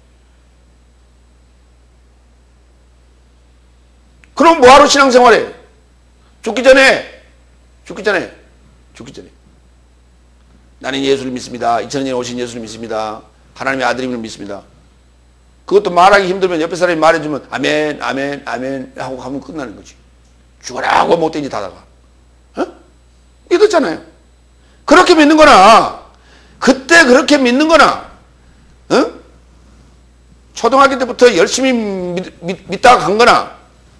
그럼 뭐하러 신앙생활해? 죽기 전에 나는 예수를 믿습니다. 2000년에 오신 예수를 믿습니다. 하나님의 아들임을 믿습니다. 그것도 말하기 힘들면 옆에 사람이 말해주면 아멘 아멘 아멘 하고 하면 끝나는 거지. 죽어라고 못된 짓 하다가 믿었잖아요. 그렇게 믿는 거나 그때 그렇게 믿는 거나 초등학교 때부터 열심히 믿다가 간 거나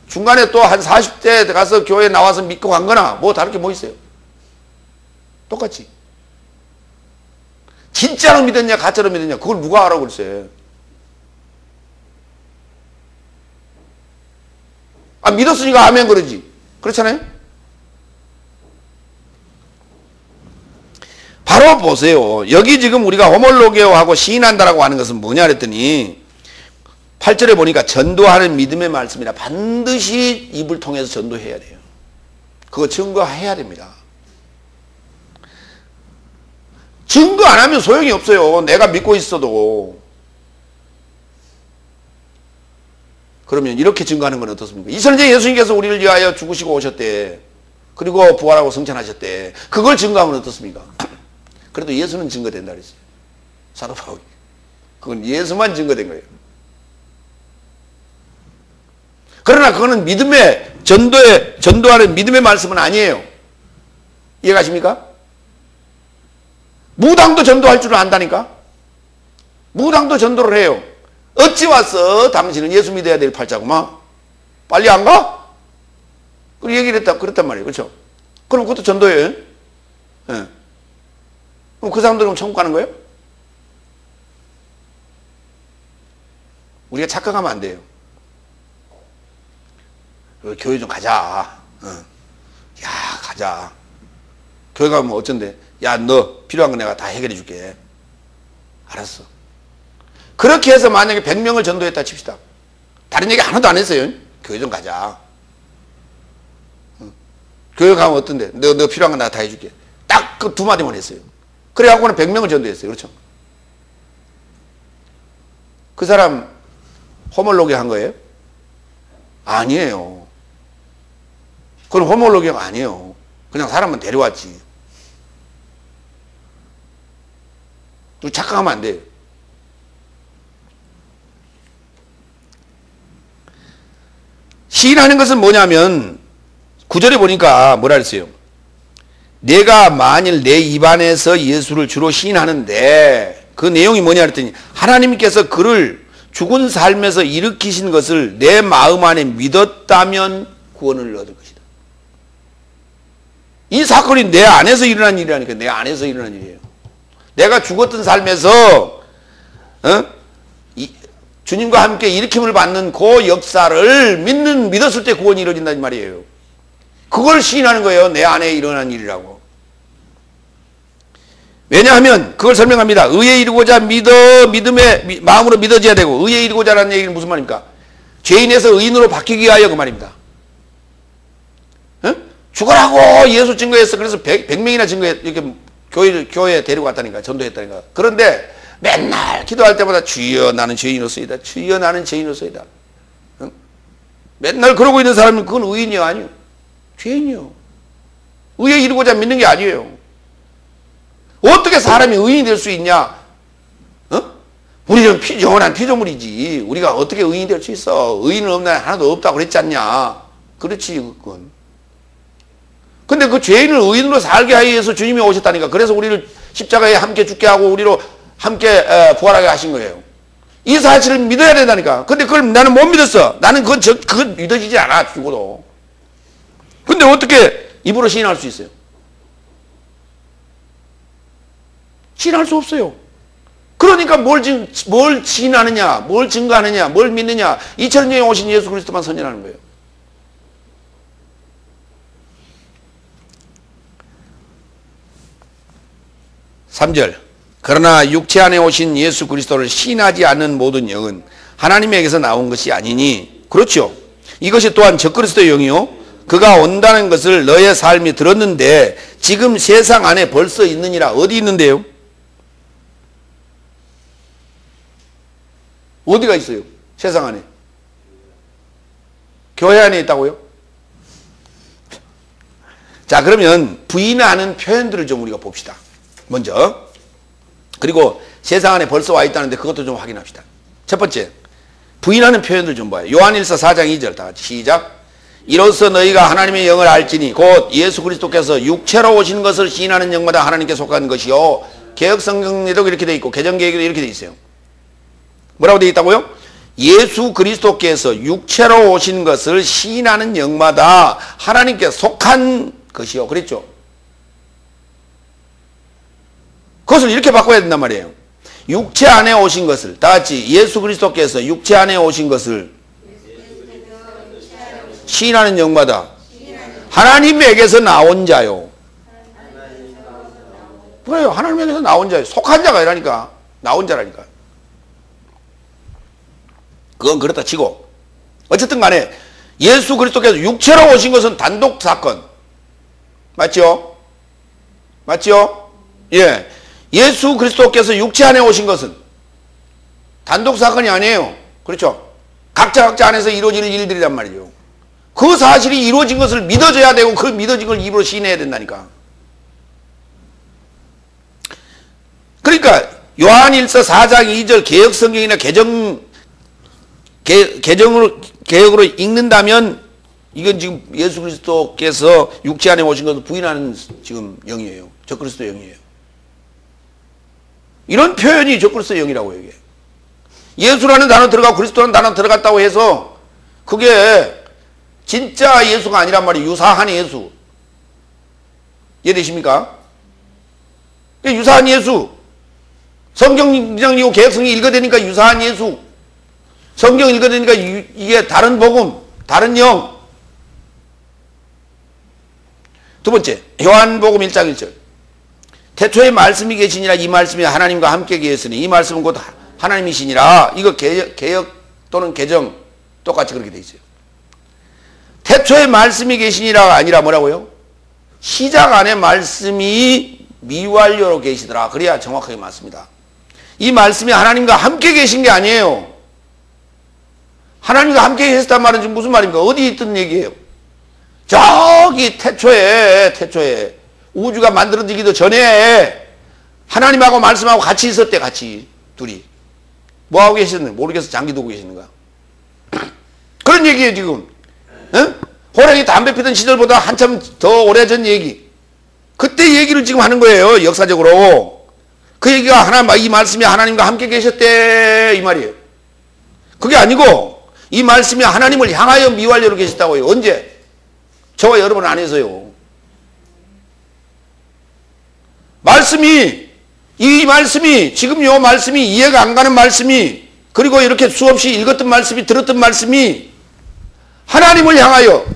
중간에 또 한 40대 가서 교회 나와서 믿고 간 거나 뭐 다를 게 뭐 있어요? 똑같지. 진짜로 믿었냐 가짜로 믿었냐 그걸 누가 알아 글쎄. 믿었으니까 아멘 그러지. 그렇잖아요? 바로 보세요. 여기 지금 우리가 호몰로게오하고 시인한다라고 하는 것은 뭐냐 그랬더니 8절에 보니까 전도하는 믿음의 말씀이라 반드시 입을 통해서 전도해야 돼요. 그거 증거해야 됩니다. 증거 안 하면 소용이 없어요. 내가 믿고 있어도. 그러면 이렇게 증거하는 건 어떻습니까? 이선제 예수님께서 우리를 위하여 죽으시고 오셨대. 그리고 부활하고 승천하셨대. 그걸 증거하면 어떻습니까? 그래도 예수는 증거된다 그랬어요. 사도 바울이. 그건 예수만 증거된 거예요. 그러나 그거는 믿음의 전도하는 믿음의 말씀은 아니에요. 이해가십니까? 무당도 전도할 줄을 안다니까? 무당도 전도를 해요. 어찌 왔어? 당신은 예수 믿어야 될 팔자구만. 빨리 안 가? 그리고 얘기를 그랬단 말이에요. 그렇죠? 그럼 그것도 전도예요. 예. 그럼 그 사람들은 천국 가는 거예요? 우리가 착각하면 안 돼요. 교회 좀 가자. 야, 가자. 교회 가면 어쩐데? 야, 너 필요한 거 내가 다 해결해 줄게. 알았어. 그렇게 해서 만약에 100명을 전도했다 칩시다. 다른 얘기 하나도 안 했어요. 교회 좀 가자. 교회 가면 어떤데? 너 필요한 거 내가 다 해줄게. 딱 그 두 마디만 했어요. 그래갖고는 100명을 전도했어요. 그렇죠? 그 사람 호몰로기 한 거예요? 아니에요. 그건 호몰로기가 아니에요. 그냥 사람은 데려왔지. 착각하면 안 돼요. 시인하는 것은 뭐냐면 9절에 보니까 뭐라 그랬어요? 내가 만일 내 입안에서 예수를 주로 시인하는데 그 내용이 뭐냐 그랬더니 하나님께서 그를 죽은 삶에서 일으키신 것을 내 마음 안에 믿었다면 구원을 얻을 것이다. 이 사건이 내 안에서 일어난 일이라니까. 내 안에서 일어난 일이에요. 내가 죽었던 삶에서 주님과 함께 일으킴을 받는 그 역사를 믿었을 때 구원이 이루어진다는 말이에요. 그걸 시인하는 거예요. 내 안에 일어난 일이라고. 왜냐하면 그걸 설명합니다. 의에 이르고자 믿음의 마음으로 믿어져야 되고, 의에 이르고자라는 얘기는 무슨 말입니까? 죄인에서 의인으로 바뀌기 위하여 그 말입니다. 죽어라고 예수 증거했어. 그래서 100명이나 이렇게 교회에 데리고 갔다니까. 전도했다니까. 그런데 맨날 기도할 때마다 주여 나는 죄인으로서이다. 주여 나는 죄인으로서이다. 맨날 그러고 있는 사람은 그건 의인이요? 아니요. 죄인이요. 의에 이르고자 믿는 게 아니에요. 어떻게 사람이 의인이 될 수 있냐? 우리는 영원한 피조물이지. 우리가 어떻게 의인이 될 수 있어? 의인은 없나 하나도 없다고 그랬지 않냐? 그렇지, 그건. 근데 그 죄인을 의인으로 살게 하기 위해서 주님이 오셨다니까. 그래서 우리를 십자가에 함께 죽게 하고 우리로 함께 부활하게 하신 거예요. 이 사실을 믿어야 된다니까. 근데 그걸 나는 못 믿었어. 나는 그건 믿어지지 않아, 죽어도. 근데 어떻게 입으로 시인할 수 있어요? 시인할 수 없어요. 그러니까 뭘 시인하느냐, 뭘 증거하느냐, 뭘 믿느냐. 2000년에 오신 예수 그리스도만 선전하는 거예요. (3절) 그러나 육체 안에 오신 예수 그리스도를 시인하지 않는 모든 영은 하나님에게서 나온 것이 아니니. 그렇죠. 이것이 또한 적그리스도의 영이요 그가 온다는 것을 너의 삶이 들었는데 지금 세상 안에 벌써 있느니라. 어디 있는데요? 어디가 있어요? 세상 안에. 교회 안에 있다고요? 자, 그러면 부인하는 표현들을 좀 우리가 봅시다. 먼저. 그리고 세상 안에 벌써 와 있다는데 그것도 좀 확인합시다. 첫 번째, 부인하는 표현들 좀 봐요. 요한일서 4장 2절 다 같이 시작. 이로써 너희가 하나님의 영을 알지니 곧 예수 그리스도께서 육체로 오신 것을 시인하는 영마다 하나님께 속한 것이요. 개혁성경에도 이렇게 돼 있고 개정개혁에도 이렇게 돼 있어요. 뭐라고 돼 있다고요? 예수 그리스도께서 육체로 오신 것을 시인하는 영마다 하나님께 속한 것이요. 그랬죠? 그것을 이렇게 바꿔야 된단 말이에요. 육체 안에 오신 것을 다 같이 예수 그리스도께서 육체 안에 오신 것을 시인하는 영마다 하나님에게서 나온 자요. 그래요. 하나님에게서 나온 자요. 속한 자가 아니라니까. 나온 자라니까. 그건 그렇다 치고 어쨌든 간에 예수 그리스도께서 육체로 오신 것은 단독 사건. 맞죠? 맞죠? 예. 예수 그리스도께서 육체 안에 오신 것은 단독 사건이 아니에요. 그렇죠? 각자 안에서 이루어질 일들이란 말이죠. 그 사실이 이루어진 것을 믿어줘야 되고 그 믿어진 걸 입으로 시인해야 된다니까. 그러니까 요한일서 4장 2절 개혁성경이나 개혁으로 읽는다면 이건 지금 예수 그리스도께서 육체 안에 오신 것을 부인하는 지금 영이에요. 적그리스도 영이에요. 이런 표현이 적그리스도 영이라고 얘기해요. 예수라는 단어 들어가고 그리스도라는 단어 들어갔다고 해서 그게 진짜 예수가 아니란 말이에요. 유사한 예수. 이해되십니까? 유사한 예수. 성경이고 개혁성경이 읽어대니까 유사한 예수. 성경 읽어대니까 이게 다른 복음, 다른 영. 두 번째, 요한복음 1장 1절. 태초에 말씀이 계시니라. 이 말씀이 하나님과 함께 계셨으니 이 말씀은 곧 하나님이시니라. 이거 개혁 또는 개정 똑같이 그렇게 돼 있어요. 태초에 말씀이 계시니라가 아니라 뭐라고요? 시작 안에 말씀이 미완료로 계시더라. 그래야 정확하게 맞습니다. 이 말씀이 하나님과 함께 계신 게 아니에요. 하나님과 함께 계셨단 말은 지금 무슨 말입니까? 어디 있던 얘기예요? 저기 태초에 우주가 만들어지기도 전에 하나님하고 말씀하고 같이 있었대. 같이 둘이 뭐하고 계셨는지 모르겠어. 장기 두고 계시는가. 그런 얘기예요 지금. 응? 호랑이 담배 피던 시절보다 한참 더 오래전 얘기. 그때 얘기를 지금 하는 거예요. 역사적으로. 그 얘기가 이 말씀이 하나님과 함께 계셨대 이 말이에요. 그게 아니고 이 말씀이 하나님을 향하여 미완료로 계셨다고 해요. 언제? 저와 여러분 안에서요. 이 말씀이 지금 요 말씀이 이해가 안 가는 말씀이 그리고 이렇게 수없이 읽었던 말씀이 들었던 말씀이 하나님을 향하여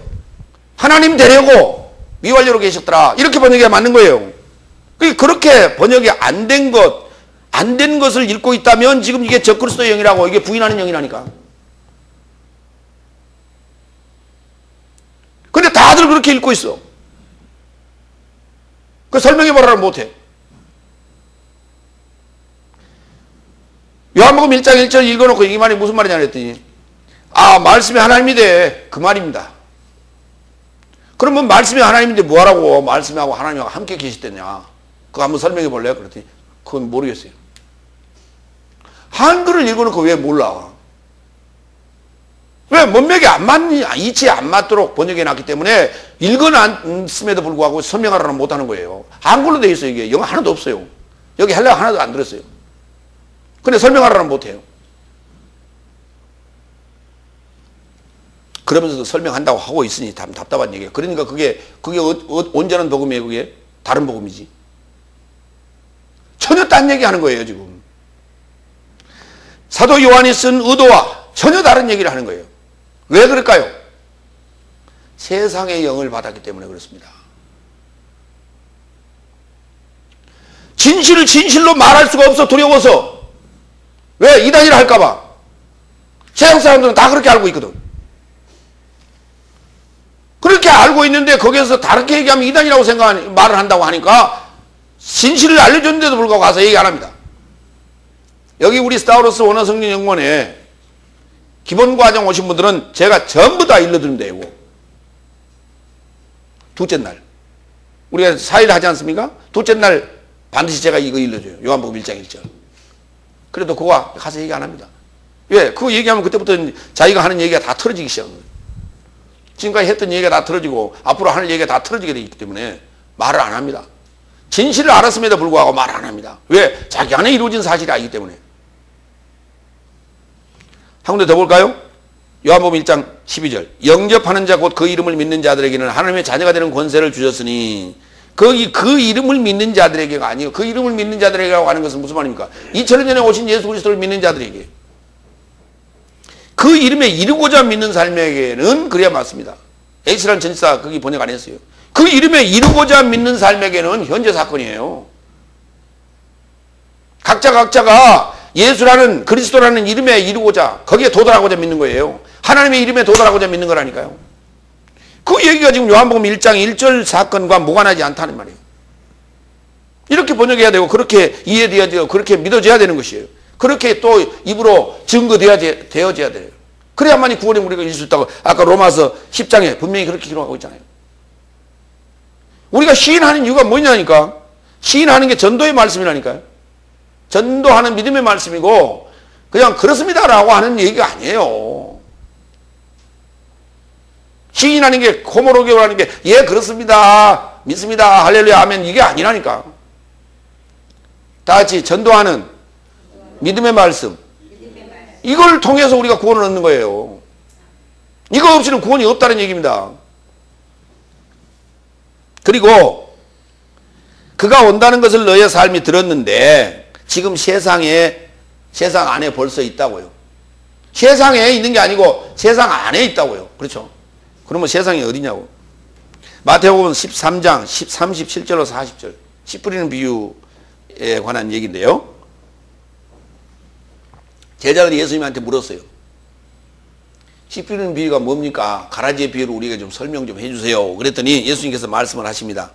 하나님 되려고 미완료로 계셨더라. 이렇게 번역이 맞는 거예요. 그렇게 번역이 안 된 것을 읽고 있다면 지금 이게 적그리스도 영이라고 이게 부인하는 영이라니까. 근데 다들 그렇게 읽고 있어. 그 설명해 보라면 못해. 요한복음 1장 1절 읽어놓고 이 말이 무슨 말이냐 그랬더니 말씀이 하나님이대. 그 말입니다. 그러면 말씀이 하나님인데 뭐하라고 말씀하고 하나님하고 함께 계시댔냐. 그거 한번 설명해 볼래요? 그랬더니 그건 모르겠어요. 한글을 읽어놓고 왜 몰라? 왜? 문맥이 안 맞니? 이치에 안 맞도록 번역해 놨기 때문에 읽어놨음에도 불구하고 설명하라는 못하는 거예요. 한글로 돼 있어요. 이게 영어 하나도 없어요. 여기 헬라어 하나도 안 들었어요. 근데 설명하라는 못해요. 그러면서도 설명한다고 하고 있으니 답답한 얘기예요. 그러니까 그게 온전한 복음이에요. 그게 다른 복음이지. 전혀 딴 얘기 하는 거예요 지금. 사도 요한이 쓴 의도와 전혀 다른 얘기를 하는 거예요. 왜 그럴까요? 세상의 영을 받았기 때문에 그렇습니다. 진실을 진실로 말할 수가 없어. 두려워서. 왜? 이단이라 할까봐. 세상 사람들은 다 그렇게 알고 있거든. 그렇게 알고 있는데 거기에서 다르게 얘기하면 이단이라고 말을 한다고 하니까 진실을 알려줬는데도 불구하고 가서 얘기 안 합니다. 여기 우리 스타우로스 원어성경연구원에 기본과정 오신 분들은 제가 전부 다 일러드리면 되고 둘째 날 우리가 4일 하지 않습니까? 둘째 날 반드시 제가 이거 일러줘요. 요한복음 1장 1절. 그래도 그거 가서 얘기 안 합니다. 왜? 그거 얘기하면 그때부터 자기가 하는 얘기가 다 틀어지기 시작합니다. 지금까지 했던 얘기가 다 틀어지고 앞으로 하는 얘기가 다 틀어지게 되기 때문에 말을 안 합니다. 진실을 알았음에도 불구하고 말 안 합니다. 왜? 자기 안에 이루어진 사실이 아니기 때문에. 한 군데 더 볼까요? 요한복음 1장 12절. 영접하는 자 곧 그 이름을 믿는 자들에게는 하나님의 자녀가 되는 권세를 주셨으니 그 이름을 믿는 자들에게가 아니에요. 그 이름을 믿는 자들에게라고 하는 것은 무슨 말입니까? 2000년 전에 오신 예수 그리스도를 믿는 자들에게. 그 이름에 이르고자 믿는 삶에게는 그래야 맞습니다. H라는 전치사 거기 번역 안 했어요. 그 이름에 이르고자 믿는 삶에게는 현재 사건이에요. 각자가 예수라는 그리스도라는 이름에 이르고자 거기에 도달하고자 믿는 거예요. 하나님의 이름에 도달하고자 믿는 거라니까요. 그 얘기가 지금 요한복음 1장 1절 사건과 무관하지 않다는 말이에요. 이렇게 번역해야 되고 그렇게 이해되어야 되고 그렇게 믿어져야 되는 것이에요. 그렇게 또 입으로 증거되어져야 돼요. 그래야만이 구원의 우리가 이룰 수 있다고 아까 로마서 10장에 분명히 그렇게 기록하고 있잖아요. 우리가 시인하는 이유가 뭐냐니까. 시인하는 게 전도의 말씀이라니까요. 전도하는 믿음의 말씀이고 그냥 그렇습니다라고 하는 얘기가 아니에요. 시인하는 게 호모로교라는 게 예 그렇습니다 믿습니다 할렐루야 하면 이게 아니라니까. 다 같이 전도하는 믿음의 말씀, 이걸 통해서 우리가 구원을 얻는 거예요. 이거 없이는 구원이 없다는 얘기입니다. 그리고 그가 온다는 것을 너의 삶이 들었는데 지금 세상 안에 벌써 있다고요. 세상에 있는 게 아니고 세상 안에 있다고요. 그렇죠? 그러면 세상이 어디냐고. 마태복음 13장 37절로 40절 씨 뿌리는 비유에 관한 얘기인데요. 제자들이 예수님한테 물었어요. 씨 뿌리는 비유가 뭡니까? 가라지의 비유를 우리에게 좀 설명 좀 해주세요. 그랬더니 예수님께서 말씀을 하십니다.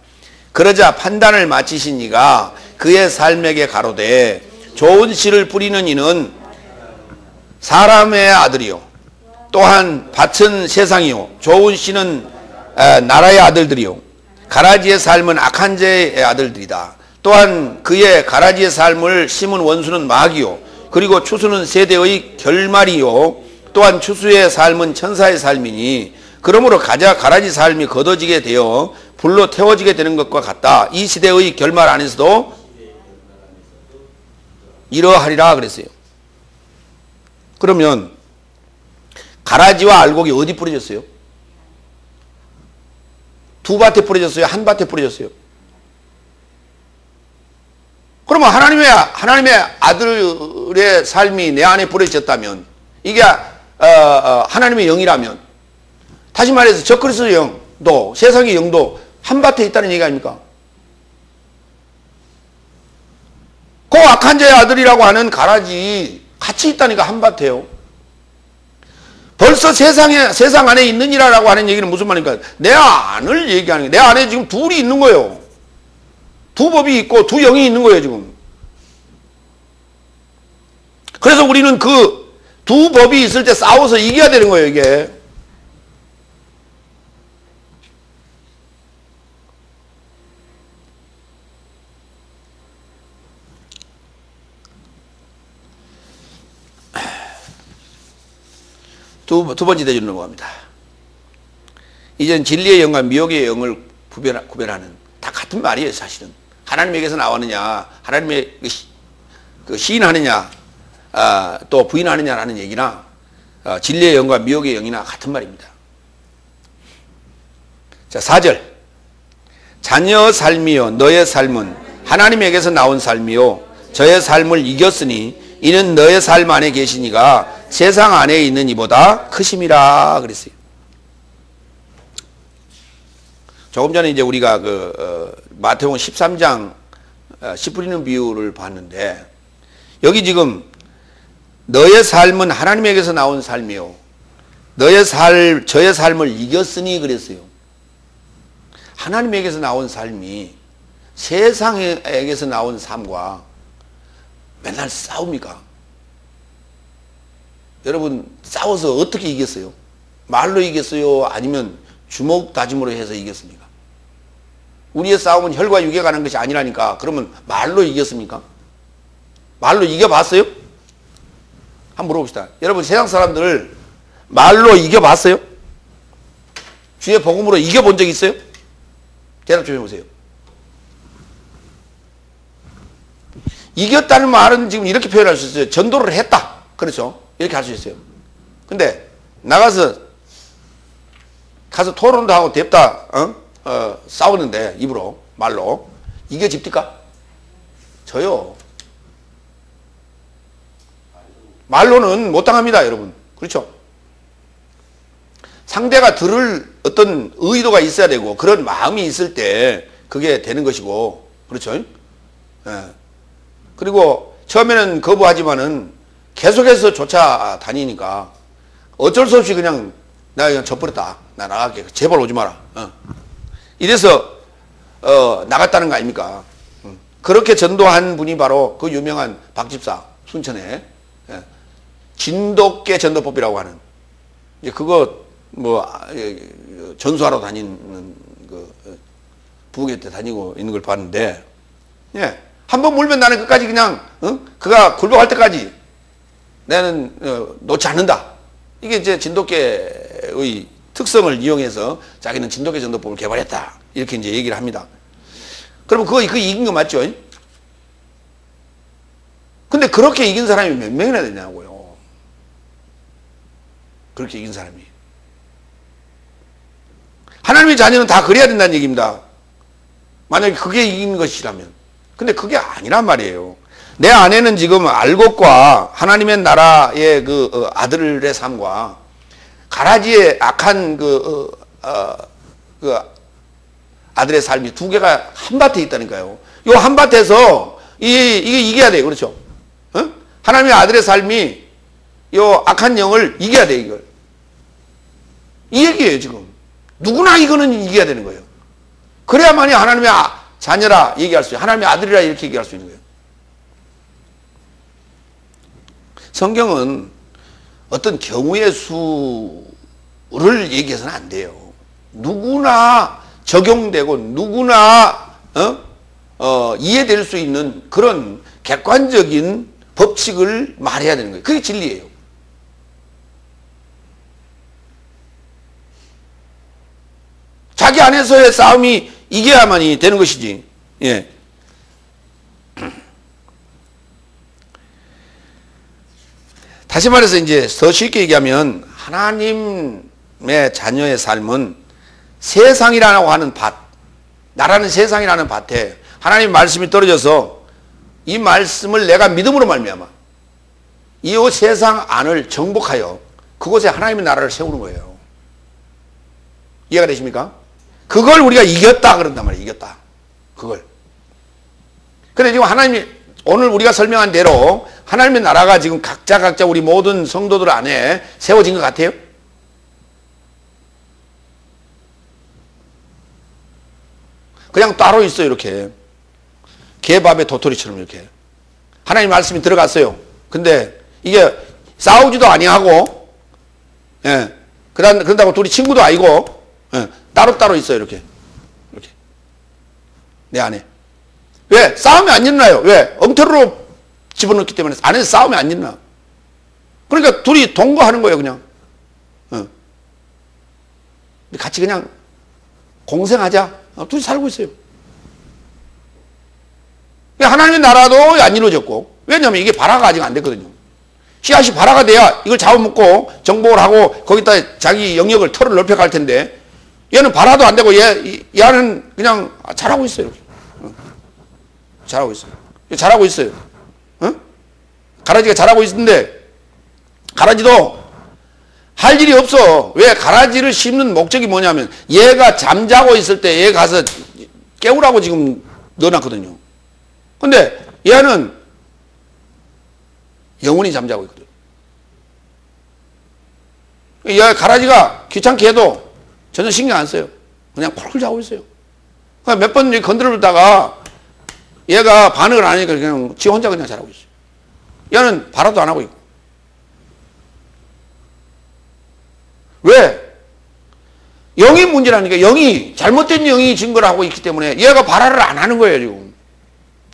그러자 판단을 마치신 이가 그의 삶에게 가로되 좋은 씨를 뿌리는 이는 사람의 아들이요 또한 밭은 세상이요 좋은 씨는 나라의 아들들이요 가라지의 삶은 악한 자의 아들들이다. 또한 그의 가라지의 삶을 심은 원수는 마귀요 그리고 추수는 세대의 결말이요 또한 추수의 삶은 천사의 삶이니 그러므로 가라지 삶이 거둬지게 되어 불로 태워지게 되는 것과 같다. 이 시대의 결말 안에서도 이러하리라 그랬어요. 그러면 가라지와 알곡이 어디 뿌려졌어요? 두 밭에 뿌려졌어요? 한 밭에 뿌려졌어요? 그러면 하나님의 아들의 삶이 내 안에 뿌려졌다면 이게 하나님의 영이라면 다시 말해서 적그리스도의 영도 세상의 영도 한 밭에 있다는 얘기 아닙니까? 그 악한 자의 아들이라고 하는 가라지 같이 있다니까 한 밭에요. 벌써 세상 안에 있느니라라고 하는 얘기는 무슨 말입니까? 내 안을 얘기하는 거예요. 내 안에 지금 둘이 있는 거예요. 두 법이 있고 두 영이 있는 거예요 지금. 그래서 우리는 그 두 법이 있을 때 싸워서 이겨야 되는 거예요 이게. 두 번째 대주로 넘어갑니다. 이젠 진리의 영과 미혹의 영을 구별하는 다 같은 말이에요 사실은. 하나님에게서 나왔느냐 하나님의 그 시인하느냐 또 부인하느냐라는 얘기나 진리의 영과 미혹의 영이나 같은 말입니다. 자 4절 자녀 삶이요 너의 삶은 하나님에게서 나온 삶이요 저의 삶을 이겼으니 이는 너의 삶 안에 계시니가 세상 안에 있는 이보다 크심이라 그랬어요. 조금 전에 이제 우리가 마태복음 13장 씨 뿌리는 비유를 봤는데 여기 지금 너의 삶은 하나님에게서 나온 삶이요 저의 삶을 이겼으니 그랬어요. 하나님에게서 나온 삶이 세상에게서 나온 삶과 맨날 싸웁니까? 여러분 싸워서 어떻게 이겼어요? 말로 이겼어요? 아니면 주먹 다짐으로 해서 이겼습니까? 우리의 싸움은 혈과 육에 관한 것이 아니라니까. 그러면 말로 이겼습니까? 말로 이겨봤어요? 한번 물어봅시다. 여러분 세상 사람들을 말로 이겨봤어요? 주의 복음으로 이겨본 적 있어요? 대답 좀 해보세요. 이겼다는 말은 지금 이렇게 표현할 수 있어요. 전도를 했다. 그렇죠? 이렇게 할 수 있어요. 근데 나가서 토론도 하고 냅다 싸우는데 입으로 말로 이겨집니까? 저요. 말로는 못 당합니다, 여러분. 그렇죠? 상대가 들을 어떤 의도가 있어야 되고 그런 마음이 있을 때 그게 되는 것이고 그렇죠? 예. 그리고 처음에는 거부하지만은 계속해서 쫓아다니니까 어쩔 수 없이 그냥 나 그냥 져버렸다. 나 나갈게. 제발 오지 마라. 이래서 나갔다는 거 아닙니까? 그렇게 전도한 분이 바로 그 유명한 박집사 순천에 진돗개 전도법이라고 하는 이제 그거 전수하러 다니는 그 부엌에 다니고 있는 걸 봤는데 예. 한번 물면 나는 끝까지 그냥 그가 굴복할 때까지 나는 놓지 않는다. 이게 이제 진돗개의 특성을 이용해서 자기는 진돗개 전도법을 개발했다. 이렇게 이제 얘기를 합니다. 그러면 그거 이긴 거 맞죠? 근데 그렇게 이긴 사람이 몇 명이나 되냐고요. 그렇게 이긴 사람이. 하나님의 자녀는 다 그래야 된다는 얘기입니다. 만약에 그게 이긴 것이라면. 근데 그게 아니란 말이에요. 내 아내는 지금 알곡과 하나님의 나라의 그 아들의 삶과 가라지의 악한 그 아들의 삶이 두 개가 한밭에 있다니까요. 요 한밭에서 이게 이겨야 돼요. 그렇죠? 하나님의 아들의 삶이 요 악한 영을 이겨야 돼, 이걸. 이 얘기예요, 지금. 누구나 이거는 이겨야 되는 거예요. 그래야만이 하나님의 자녀라 얘기할 수 있어요. 하나님의 아들이라 이렇게 얘기할 수 있는 거예요. 성경은 어떤 경우의 수를 얘기해서는 안 돼요. 누구나 적용되고 누구나 이해될 수 있는 그런 객관적인 법칙을 말해야 되는 거예요. 그게 진리예요. 자기 안에서의 싸움이 이겨야만이 되는 것이지. 예. 다시 말해서 이제 더 쉽게 얘기하면 하나님의 자녀의 삶은 세상이라고 하는 밭, 나라는 세상이라는 밭에 하나님 말씀이 떨어져서 이 말씀을 내가 믿음으로 말미암아 이 세상 안을 정복하여 그곳에 하나님의 나라를 세우는 거예요. 이해가 되십니까? 그걸 우리가 이겼다 그런단 말이에요. 이겼다. 그걸. 근데 지금 하나님이 오늘 우리가 설명한 대로 하나님의 나라가 지금 각자 우리 모든 성도들 안에 세워진 것 같아요? 그냥 따로 있어요. 이렇게 개밥의 도토리처럼 이렇게 하나님 말씀이 들어갔어요. 근데 이게 싸우지도 아니하고 그런다고 둘이 친구도 아니고 따로따로 있어요. 이렇게 내 안에. 왜? 싸움이 안 일어나요. 왜? 엉터리로 집어넣기 때문에 안에서 싸움이 안 일어나. 그러니까 둘이 동거하는 거예요. 그냥 같이 그냥 공생하자. 둘이 살고 있어요. 하나님의 나라도 안 이루어졌고, 왜냐하면 이게 발화가 아직 안 됐거든요. 씨앗이 발화가 돼야 이걸 잡아먹고 정복을 하고 거기다 자기 영역을 털을 넓혀갈 텐데, 얘는 발화도 안 되고 얘는 그냥 잘하고 있어요. 이렇게. 잘하고 있어요. 잘하고 있어요. 가라지가 잘하고 있는데 가라지도 할 일이 없어. 왜? 가라지를 심는 목적이 뭐냐면 얘가 잠자고 있을 때 얘 가서 깨우라고 지금 넣어놨거든요. 근데 얘는 영원히 잠자고 있거든. 얘 가라지가 귀찮게 해도 전혀 신경 안 써요. 그냥 콜콜 자고 있어요. 그러니까 몇 번 건드려다가 얘가 반응을 안 하니까 그냥 지 혼자 그냥 자라고 있어요. 얘는 발화도 안 하고 있고. 왜? 영이 문제라니까. 영이 잘못된 영이 증거를 하고 있기 때문에 얘가 발화를 안 하는 거예요. 지금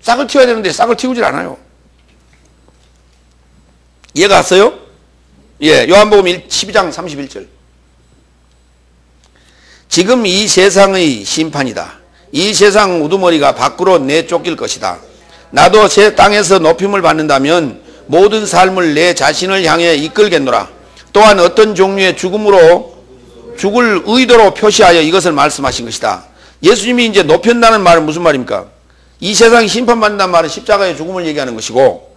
싹을 틔워야 되는데 싹을 틔우질 않아요. 이해가 갔어요? 예, 요한복음 12장 31절. 지금 이 세상의 심판이다. 이 세상 우두머리가 밖으로 내쫓길 것이다. 나도 제 땅에서 높임을 받는다면 모든 삶을 내 자신을 향해 이끌겠노라. 또한 어떤 종류의 죽음으로 죽을 의도로 표시하여 이것을 말씀하신 것이다. 예수님이 이제 높인다는 말은 무슨 말입니까? 이 세상이 심판받는다는 말은 십자가의 죽음을 얘기하는 것이고,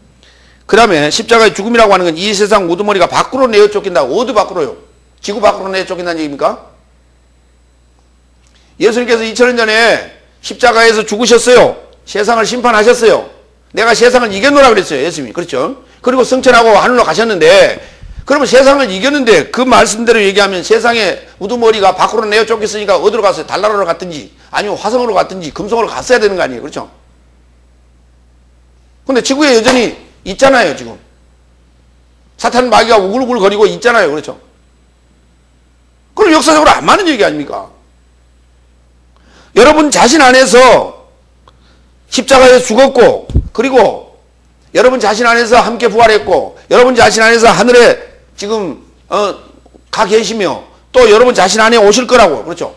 그 다음에 십자가의 죽음이라고 하는 건 이 세상 우두머리가 밖으로 내어 쫓긴다. 어디 밖으로요? 지구 밖으로 내어 쫓긴다는 얘기입니까? 예수님께서 2000년 전에 십자가에서 죽으셨어요. 세상을 심판하셨어요. 내가 세상을 이겼노라 그랬어요. 예수님이. 그렇죠? 그리고 승천하고 하늘로 가셨는데, 그러면 세상을 이겼는데 그 말씀대로 얘기하면 세상의 우두머리가 밖으로 내어 쫓겼으니까 어디로 갔어요? 달나라로 갔든지 아니면 화성으로 갔든지 금성으로 갔어야 되는 거 아니에요? 그렇죠? 근데 지구에 여전히 있잖아요. 지금 사탄 마귀가 우글우글거리고 있잖아요. 그렇죠? 그럼 역사적으로 안 맞는 얘기 아닙니까? 여러분 자신 안에서 십자가에 죽었고 그리고 여러분 자신 안에서 함께 부활했고 여러분 자신 안에서 하늘에 지금 가 계시며 또 여러분 자신 안에 오실 거라고. 그렇죠?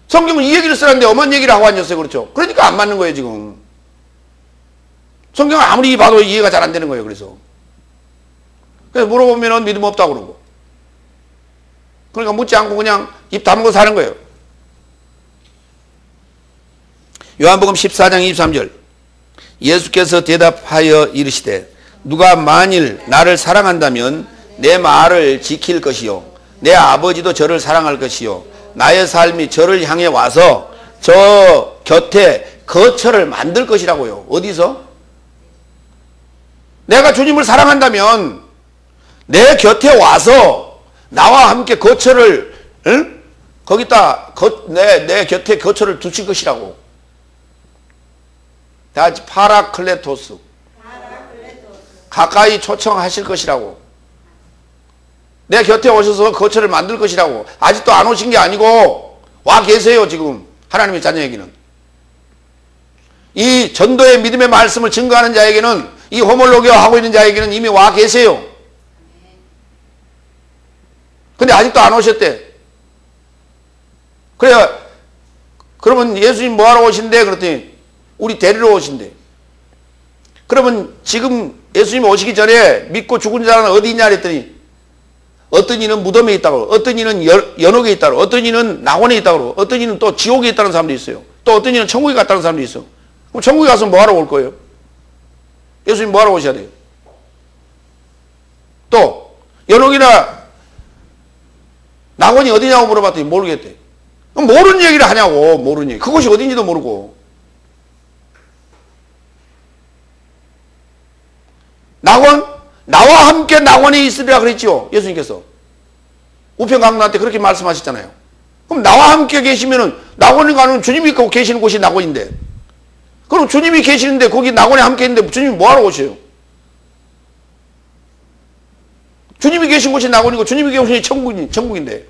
성경은 이 얘기를 쓰는데 엄한 얘기를 하고 앉았어요. 그렇죠? 그러니까 안 맞는 거예요 지금. 성경을 아무리 봐도 이해가 잘 안 되는 거예요. 그래서 물어보면 믿음 없다고 그러고, 그러니까 묻지 않고 그냥 입 다물고 사는 거예요. 요한복음 14장 23절 예수께서 대답하여 이르시되 누가 만일 나를 사랑한다면 내 말을 지킬 것이요 내 아버지도 저를 사랑할 것이요 나의 삶이 저를 향해 와서 저 곁에 거처를 만들 것이라고요. 어디서? 내가 주님을 사랑한다면 내 곁에 와서 나와 함께 거처를, 응? 거기다 내 곁에 거처를 두실 것이라고. 다 같이 파라클레토스. 가까이 초청하실 것이라고. 내 곁에 오셔서 거처를 만들 것이라고. 아직도 안 오신 게 아니고 와 계세요. 지금 하나님의 자녀에게는. 이 전도의 믿음의 말씀을 증거하는 자에게는, 이 호몰로기어 하고 있는 자에게는 이미 와 계세요. 근데 아직도 안 오셨대. 그래, 그러면 예수님 뭐하러 오신대? 그랬더니 우리 데리러 오신대. 그러면 지금 예수님 오시기 전에 믿고 죽은 자는 어디 있냐 그랬더니 어떤 이는 무덤에 있다고, 어떤 이는 연옥에 있다고, 어떤 이는 낙원에 있다고, 어떤 이는 또 지옥에 있다는 사람도 있어요. 또 어떤 이는 천국에 갔다는 사람도 있어. 그럼 천국에 가서 뭐하러 올 거예요? 예수님 뭐하러 오셔야 돼요? 또 연옥이나 낙원이 어디냐고 물어봤더니 모르겠대. 그럼 모르는 얘기를 하냐고. 모르는 얘기. 그것이 어딘지도 모르고. 낙원? 나와 함께 낙원에 있으리라 그랬지요. 예수님께서. 우편강도한테 그렇게 말씀하셨잖아요. 그럼 나와 함께 계시면은 낙원에 가는 주님이 계시는 곳이 낙원인데. 그럼 주님이 계시는데 거기 낙원에 함께 있는데 주님이 뭐하러 오셔요? 주님이 계신 곳이 낙원이고 주님이 계신 곳이 천국인데.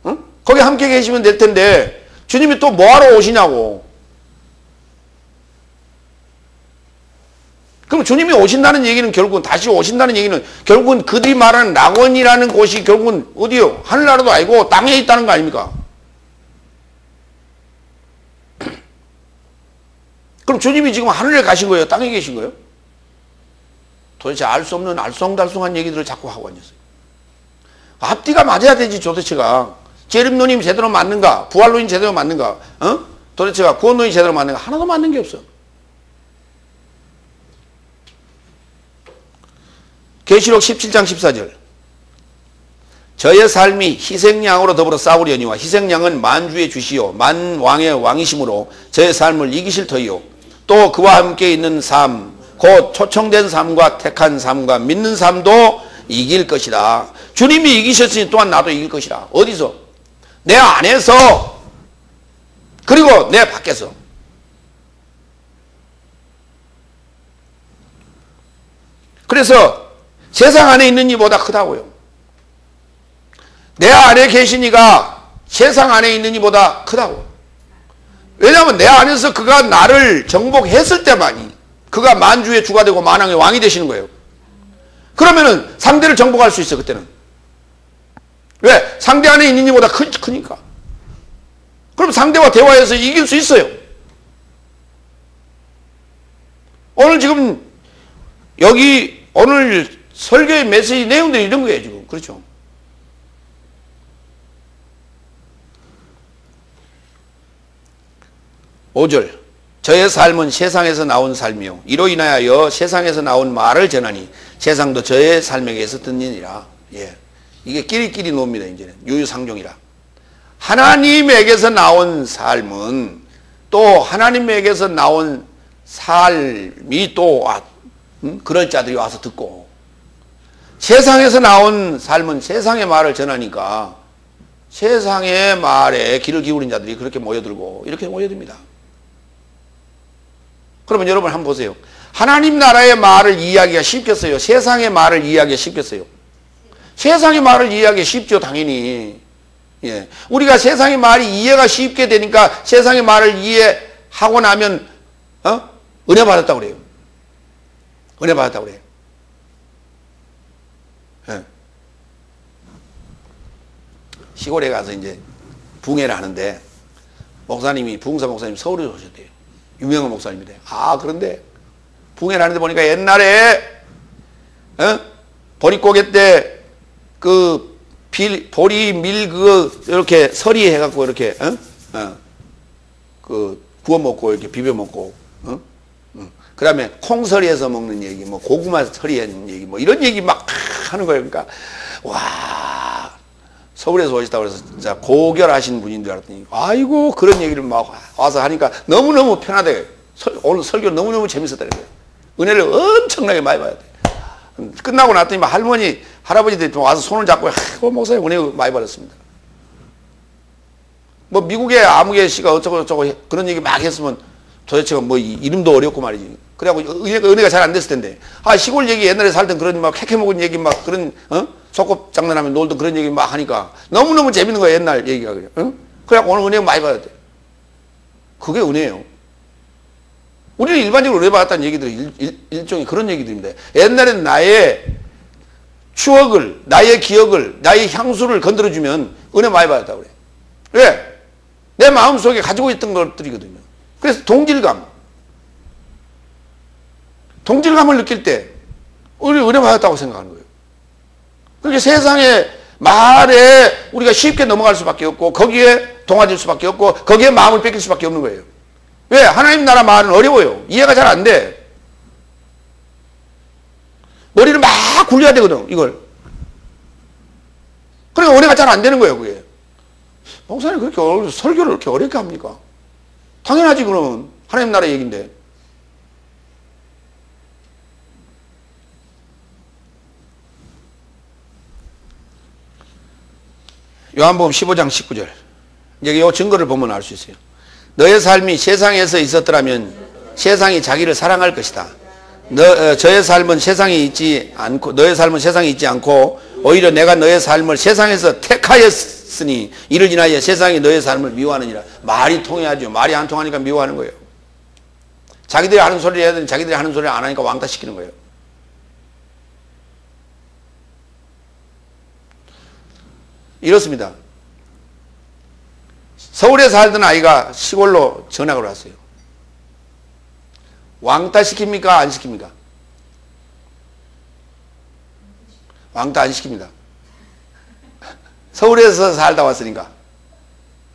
응? 거기 함께 계시면 될 텐데 주님이 또 뭐하러 오시냐고. 그럼 주님이 오신다는 얘기는 결국은, 다시 오신다는 얘기는 결국은 그들이 말하는 낙원이라는 곳이 결국은 어디요? 하늘나라도 아니고 땅에 있다는 거 아닙니까? 그럼 주님이 지금 하늘에 가신 거예요? 땅에 계신 거예요? 도대체 알 수 없는 알쏭달쏭한 얘기들을 자꾸 하고 앉았어요. 앞뒤가 맞아야 되지. 도대체가 재림론이 제대로 맞는가? 부활론이 제대로 맞는가? 도대체가 구원론이 제대로 맞는가? 하나도 맞는 게 없어. 계시록 17장 14절 저의 삶이 희생양으로 더불어 싸우려니와 희생양은 만주의 주시요 만왕의 왕이심으로 저의 삶을 이기실 터이요 또 그와 함께 있는 삶 곧 초청된 삶과 택한 삶과 믿는 삶도 이길 것이다. 주님이 이기셨으니 또한 나도 이길 것이다. 어디서? 내 안에서, 그리고 내 밖에서. 그래서 세상 안에 있는 이보다 크다고요. 내 안에 계신 이가 세상 안에 있는 이보다 크다고. 왜냐하면 내 안에서 그가 나를 정복했을 때만이 그가 만주의 주가 되고 만왕의 왕이 되시는 거예요. 그러면은 상대를 정복할 수 있어. 그때는. 왜? 상대 안에 있는 이보다 크니까. 그럼 상대와 대화해서 이길 수 있어요. 오늘 지금 여기 오늘 설교의 메시지 내용들이 이런 거예요. 지금. 그렇죠. (5절) 저의 삶은 세상에서 나온 삶이요 이로 인하여 세상에서 나온 말을 전하니 세상도 저의 삶에게서 듣느니라. 예, 이게 끼리끼리 놉니다. 이제는 유유상종이라. 하나님에게서 나온 삶은 또 하나님에게서 나온 삶이 또 그럴 자들이 와서 듣고, 세상에서 나온 삶은 세상의 말을 전하니까 세상의 말에 귀를 기울인 자들이 그렇게 모여들고 이렇게 모여듭니다. 그러면 여러분 한번 보세요. 하나님 나라의 말을 이해하기가 쉽겠어요? 세상의 말을 이해하기가 쉽겠어요? 세상의 말을 이해하기 쉽죠. 당연히. 예. 우리가 세상의 말이 이해가 쉽게 되니까 세상의 말을 하고 나면 은혜 받았다고 그래요. 은혜 받았다고 그래요. 예. 시골에 가서 이제 붕해를 하는데 목사님이 부흥사 목사님 서울에 오셨대요. 유명한 목사님이래요. 아 그런데 붕해를 하는데 보니까 옛날에 보릿고개 때 그 보리 밀 그거 이렇게 서리 해갖고 이렇게 그 구워 먹고 이렇게 비벼 먹고 그 다음에 콩서리에서 먹는 얘기, 뭐 고구마 서리하는 얘기, 뭐 이런 얘기 막 하는 거예요. 그러니까 와 서울에서 오셨다고 그래서 진짜 고결하신 분인 줄 알았더니 아이고 그런 얘기를 막 와서 하니까 너무너무 편하대. 오늘 설교 너무너무 재밌었다 그래요. 은혜를 엄청나게 많이 받아야 돼. 끝나고 났더니 막 할머니 할아버지들이 와서 손을 잡고 아이고 목사님 은혜 많이 받았습니다. 뭐 미국의 아무개 씨가 어쩌고 그런 얘기 막 했으면 도대체가 뭐 이름도 어렵고 말이지. 그래갖고 은혜가 잘 안 됐을 텐데. 아 시골 얘기 옛날에 살던 그런 막 캐캐 먹은 얘기 막 그런 소꿉 장난하면 놀던 그런 얘기 막 하니까 너무너무 재밌는 거야 옛날 얘기가. 그래갖고 오늘 은혜 많이 받았대. 그게 은혜예요. 우리는 일반적으로 은혜 받았다는 얘기들이 일종의 그런 얘기들입니다. 옛날에는 나의 추억을, 나의 기억을, 나의 향수를 건드려주면 은혜 많이 받았다고 그래. 왜? 내 마음속에 가지고 있던 것들이거든요. 그래서 동질감을 느낄 때 우리 은혜 받았다고 생각하는 거예요. 그렇게 세상의 말에 우리가 쉽게 넘어갈 수밖에 없고 거기에 동화될 수밖에 없고 거기에 마음을 뺏길 수밖에 없는 거예요. 왜? 하나님 나라 말은 어려워요. 이해가 잘 안 돼. 머리를 막 굴려야 되거든, 이걸. 그러니까 은혜가 잘 안 되는 거예요, 그게. 목사님 그렇게 설교를 그렇게 어렵게 합니까? 당연하지, 그러면. 하나님 나라 얘기인데. 요한복음 15장 19절. 여기 이 증거를 보면 알 수 있어요. 너의 삶이 세상에서 있었더라면 세상이 자기를 사랑할 것이다. 너의 삶은 세상에 있지 않고 오히려 내가 너의 삶을 세상에서 택하였으니 이를 인하여 세상이 너의 삶을 미워하느니라. 말이 통해야죠. 말이 안 통하니까 미워하는 거예요. 자기들이 하는 소리를 해야 되는데 자기들이 하는 소리를 안 하니까 왕따시키는 거예요. 이렇습니다. 서울에 살던 아이가 시골로 전학을 왔어요. 왕따 시킵니까? 안 시킵니까? 왕따 안 시킵니다. 서울에서 살다 왔으니까.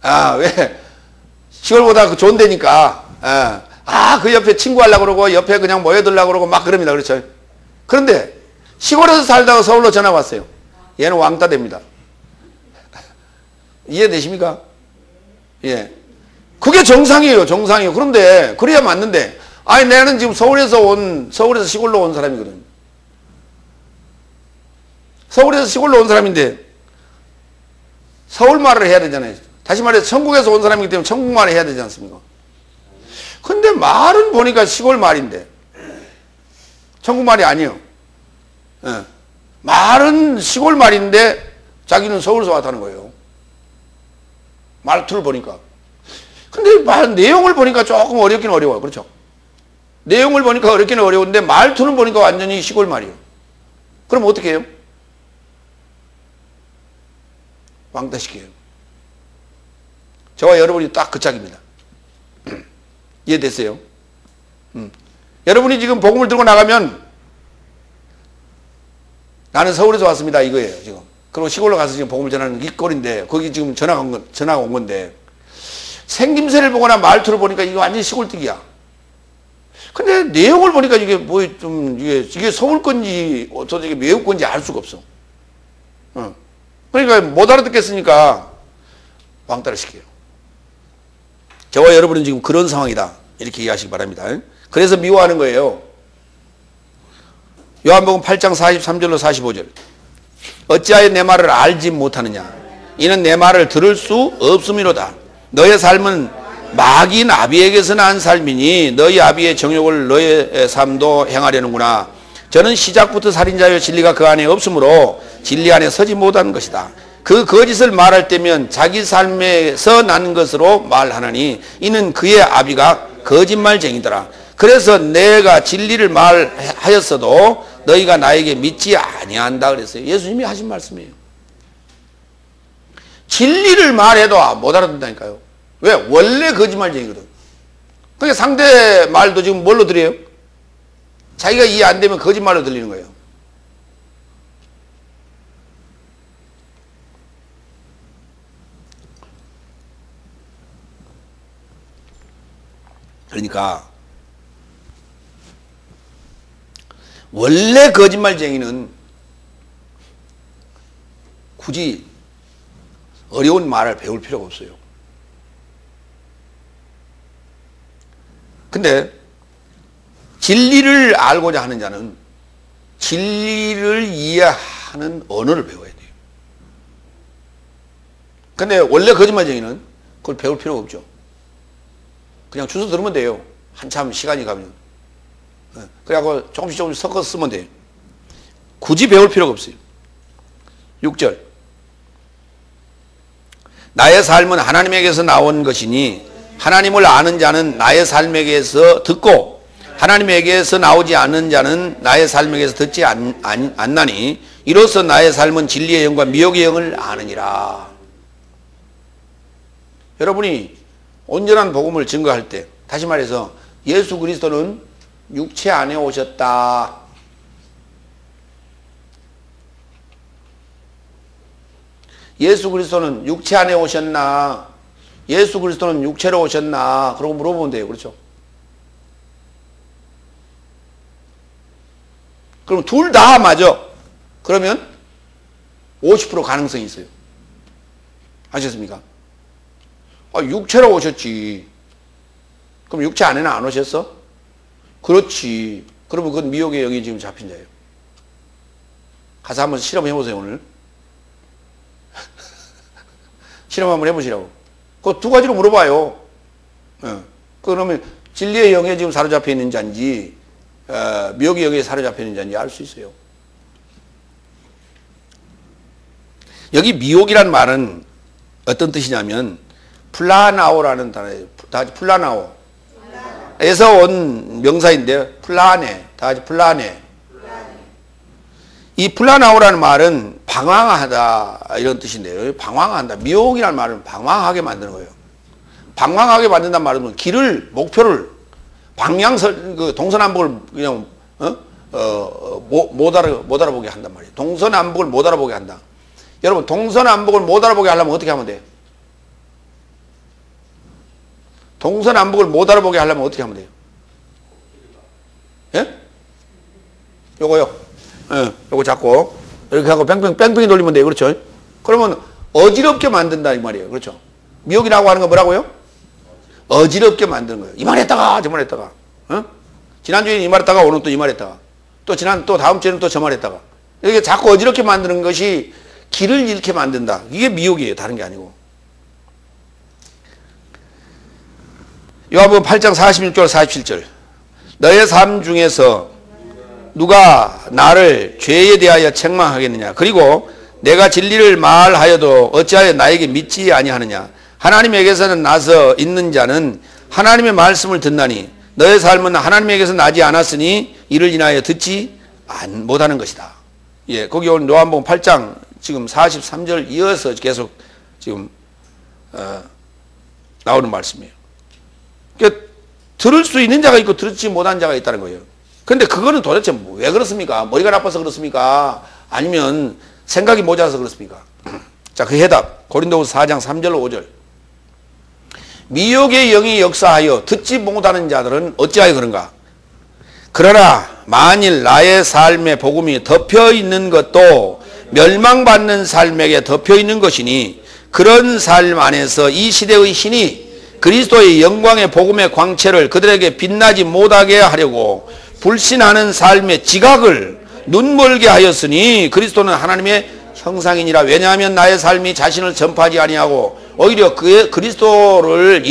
아, 왜? 시골보다 좋은 데니까. 그 옆에 친구 하려고 그러고, 옆에 그냥 모여들려고 그러고 막 그럽니다. 그렇죠? 그런데 시골에서 살다가 서울로 전학 왔어요. 얘는 왕따 됩니다. 이해되십니까? 예. 그게 정상이에요, 정상이에요. 그런데, 그래야 맞는데, 아니, 나는 지금 서울에서 시골로 온 사람이거든. 서울에서 시골로 온 사람인데, 서울 말을 해야 되잖아요. 다시 말해서 천국에서 온 사람이기 때문에 천국 말을 해야 되지 않습니까? 근데 말은 보니까 시골 말인데, 천국 말이 아니에요. 예. 말은 시골 말인데, 자기는 서울에서 왔다는 거예요. 말투를 보니까. 근데 내용을 보니까 조금 어렵긴 어려워요. 그렇죠? 내용을 보니까 어렵긴 어려운데 말투는 보니까 완전히 시골 말이에요. 그럼 어떻게 해요? 왕따시켜요. 저와 여러분이 딱 그 짝입니다. 이해됐어요? 여러분이 지금 복음을 들고 나가면 나는 서울에서 왔습니다. 이거예요, 지금. 그리고 시골로 가서 지금 복음을 전하는 이 꼴인데, 거기 지금 전화가 온 건데, 생김새를 보거나 말투를 보니까 이게 완전히 시골뜨기야. 근데 내용을 보니까 이게 이게 서울 건지, 어쩌지 외국 건지 알 수가 없어. 그러니까 못 알아듣겠으니까 왕따를 시켜요. 저와 여러분은 지금 그런 상황이다. 이렇게 이해하시기 바랍니다. 그래서 미워하는 거예요. 요한복음 8장 43절로 45절. 어찌하여 내 말을 알지 못하느냐? 이는 내 말을 들을 수 없음이로다. 너의 삶은 마귀 나비에게서 난 삶이니 너희 아비의 정욕을 너의 삶도 행하려는구나. 저는 시작부터 살인자여 진리가 그 안에 없으므로 진리 안에 서지 못하는 것이다. 그 거짓을 말할 때면 자기 삶에서 난 것으로 말하나니 이는 그의 아비가 거짓말쟁이더라. 그래서 내가 진리를 말하였어도 너희가 나에게 믿지 아니한다 그랬어요. 예수님이 하신 말씀이에요. 진리를 말해도 못 알아듣는다니까요. 왜? 원래 거짓말쟁이거든. 그러니까 상대 말도 지금 뭘로 들려요? 자기가 이해 안 되면 거짓말로 들리는 거예요. 그러니까 원래 거짓말쟁이는 굳이 어려운 말을 배울 필요가 없어요. 근데 진리를 알고자 하는 자는 진리를 이해하는 언어를 배워야 돼요. 근데 원래 거짓말쟁이는 그걸 배울 필요가 없죠. 그냥 주워 들으면 돼요. 한참 시간이 가면. 그래갖고 조금씩 섞어서 쓰면 돼요. 굳이 배울 필요가 없어요. 6절. 나의 삶은 하나님에게서 나온 것이니 하나님을 아는 자는 나의 삶에게서 듣고 하나님에게서 나오지 않는 자는 나의 삶에게서 듣지 않나니 이로써 나의 삶은 진리의 영과 미혹의 영을 아느니라. 여러분이 온전한 복음을 증거할 때, 다시 말해서 예수 그리스도는 육체 안에 오셨다. 예수 그리스도는 육체 안에 오셨나? 예수 그리스도는 육체로 오셨나? 그러고 물어보면 돼요. 그렇죠? 그럼 둘 다 맞아. 그러면 50% 가능성이 있어요. 아셨습니까? 육체로 오셨지. 그럼 육체 안에는 안 오셨어? 그렇지. 그러면 그건 미혹의 영이 지금 잡힌 자예요. 가서 한번 실험해 보세요, 오늘. 실험 한번 해보시라고. 그 두 가지로 물어봐요. 그러면 진리의 영에 지금 사로잡혀 있는 자인지, 미혹의 영에 사로잡혀 있는 자인지 알 수 있어요. 여기 미혹이란 말은 어떤 뜻이냐면, 플라나오라는 단어예요. 다 같이 플라나오. 에서 온 명사인데, 플라네. 다 같이 플라네. 이 플라나오라는 말은 방황하다 이런 뜻인데요. 방황한다. 미혹이라는 말은 방황하게 만드는 거예요. 방황하게 만든다는 말은 길을, 목표를, 방향설, 그 동서남북을 그냥, 못 알아보게 한단 말이에요. 동서남북을 못 알아보게 한다. 여러분, 동서남북을 못 알아보게 하려면 어떻게 하면 돼요? 동서남북을 못 알아보게 하려면 어떻게 하면 돼요? 예? 요거요. 예, 요거 잡고 이렇게 하고 뺑뺑이 돌리면 돼요. 그렇죠? 그러면 어지럽게 만든다 이 말이에요. 그렇죠? 미혹이라고 하는 건 뭐라고요? 어지럽게 만드는 거예요. 이 말 했다가 저 말 했다가, 지난주에는 이 말 했다가 오늘 또 이 말 했다가 또 다음 주에는 또 저 말 했다가 이렇게 자꾸 어지럽게 만드는 것이 길을 잃게 만든다. 이게 미혹이에요. 다른 게 아니고. 요한복음 8장 46절 47절. 너의 삶 중에서 누가 나를 죄에 대하여 책망하겠느냐? 그리고 내가 진리를 말하여도 어찌하여 나에게 믿지 아니하느냐? 하나님에게서는 나서 있는 자는 하나님의 말씀을 듣나니 너의 삶은 하나님에게서 나지 않았으니 이를 인하여 듣지 못하는 것이다. 예, 거기 오늘 요한복음 8장 지금 43절 이어서 계속 지금 나오는 말씀이에요. 그러니까 들을 수 있는 자가 있고 듣지 못한 자가 있다는 거예요. 근데 그거는 도대체 왜 그렇습니까? 머리가 나빠서 그렇습니까? 아니면 생각이 모자라서 그렇습니까? 자, 그 해답. 고린도후서 4장 3절 5절. 미혹의 영이 역사하여 듣지 못하는 자들은 어찌하여 그런가? 그러나 만일 나의 삶에 복음이 덮여 있는 것도 멸망받는 삶에게 덮여 있는 것이니 그런 삶 안에서 이 시대의 신이 그리스도의 영광의 복음의 광채를 그들에게 빛나지 못하게 하려고 불신하는 삶의 지각을 눈멀게 하였으니 그리스도는 하나님의 형상이니라. 왜냐하면 나의 삶이 자신을 전파하지 아니하고 오히려 그리스도를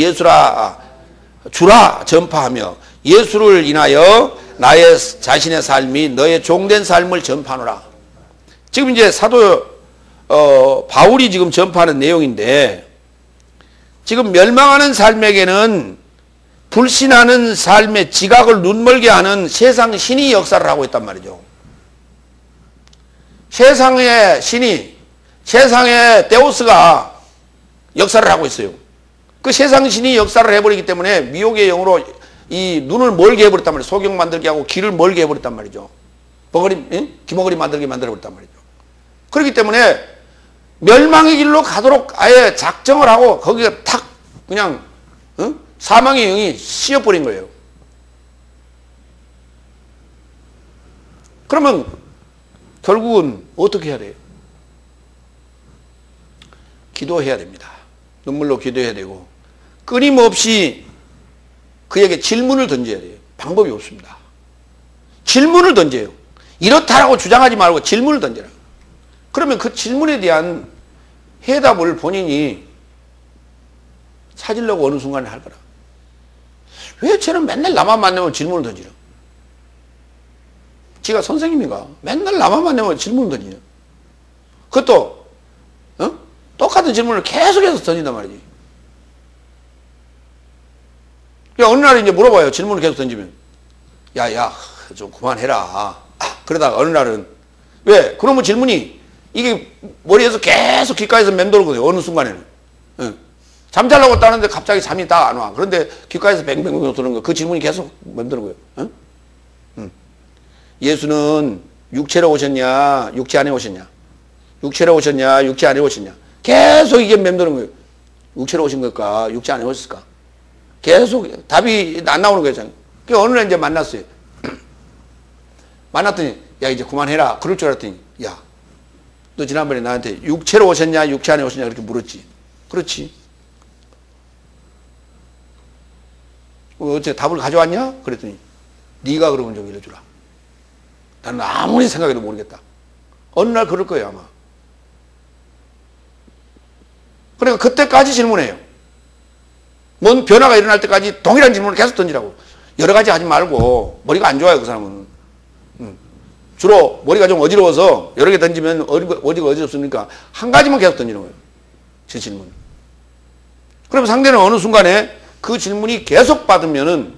주라 전파하며 예수를 인하여 나의 자신의 삶이 너의 종된 삶을 전파하노라. 지금 이제 사도 바울이 지금 전파하는 내용인데, 지금 멸망하는 삶에게는 불신하는 삶의 지각을 눈멀게 하는 세상 신이 역사를 하고 있단 말이죠. 세상의 신이, 세상의 데오스가 역사를 하고 있어요. 그 세상 신이 역사를 해버리기 때문에 미혹의 영으로 이 눈을 멀게 해버렸단 말이에요. 소경 만들게 하고 귀를 멀게 해버렸단 말이죠. 기머거리 만들게 만들어버렸단 말이죠. 그렇기 때문에 멸망의 길로 가도록 아예 작정을 하고 거기에 탁 그냥 사망의 영이 씌어버린 거예요. 그러면 결국은 어떻게 해야 돼요? 기도해야 됩니다. 눈물로 기도해야 되고 끊임없이 그에게 질문을 던져야 돼요. 방법이 없습니다. 질문을 던져요. 이렇다라고 주장하지 말고 질문을 던져라. 그러면 그 질문에 대한 해답을 본인이 찾으려고 어느 순간에 할 거라. 왜 쟤는 맨날 나만 만나면 질문을 던지려? 지가 선생님인가? 맨날 나만 만나면 질문을 던지냐? 그것도 똑같은 질문을 계속해서 던진단 말이지. 어느 날에 이제 물어봐요. 질문을 계속 던지면. 야, 좀 그만해라. 그러다가 어느 날은, 왜? 그러면 질문이, 이게 머리에서 계속 귓가에서 맴돌거든요. 어느 순간에는. 잠자려고 따는데 갑자기 잠이 딱 안 와. 그런데 귓가에서 뱅뱅뱅 도는 거. 그 질문이 계속 맴도는 거예요. 예수는 육체로 오셨냐? 육체 안에 오셨냐? 육체로 오셨냐? 육체 안에 오셨냐? 계속 이게 맴도는 거예요. 육체로 오신 걸까? 육체 안에 오셨을까? 계속 답이 안 나오는 거예요. 그 어느 날 이제 만났어요. 만났더니 야 이제 그만해라. 그럴 줄 알았더니 야 너 지난번에 나한테 육체로 오셨냐? 육체 안에 오셨냐? 그렇게 물었지. 그렇지. 어째 답을 가져왔냐? 그랬더니 네가 그러면 좀 일러주라. 나는 아무리 생각해도 모르겠다. 어느 날 그럴 거예요 아마. 그러니까 그때까지 질문해요. 뭔 변화가 일어날 때까지 동일한 질문을 계속 던지라고. 여러 가지 하지 말고. 머리가 안 좋아요 그 사람은. 주로 머리가 좀 어지러워서 여러 개 던지면 어디가 어지럽습니까? 한 가지만 계속 던지는 거예요. 제 질문. 그럼 상대는 어느 순간에 그 질문이 계속 받으면은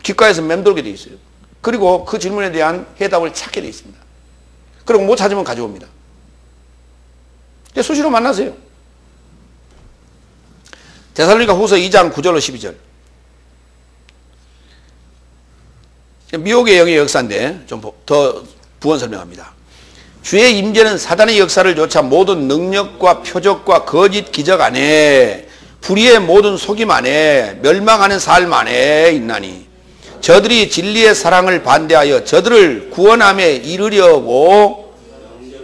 귓가에서 맴돌게 돼 있어요. 그리고 그 질문에 대한 해답을 찾게 돼 있습니다. 그리고 못 찾으면 가져옵니다. 수시로 만나세요. 데살로니가 후서 2장 9절로 12절. 미혹의 영의 역사인데 좀 더 부언 설명합니다. 주의 임재는 사단의 역사를 조차 모든 능력과 표적과 거짓 기적 안에 불의의 모든 속임 안에 멸망하는 삶 안에 있나니 저들이 진리의 사랑을 반대하여 저들을 구원함에 이르려고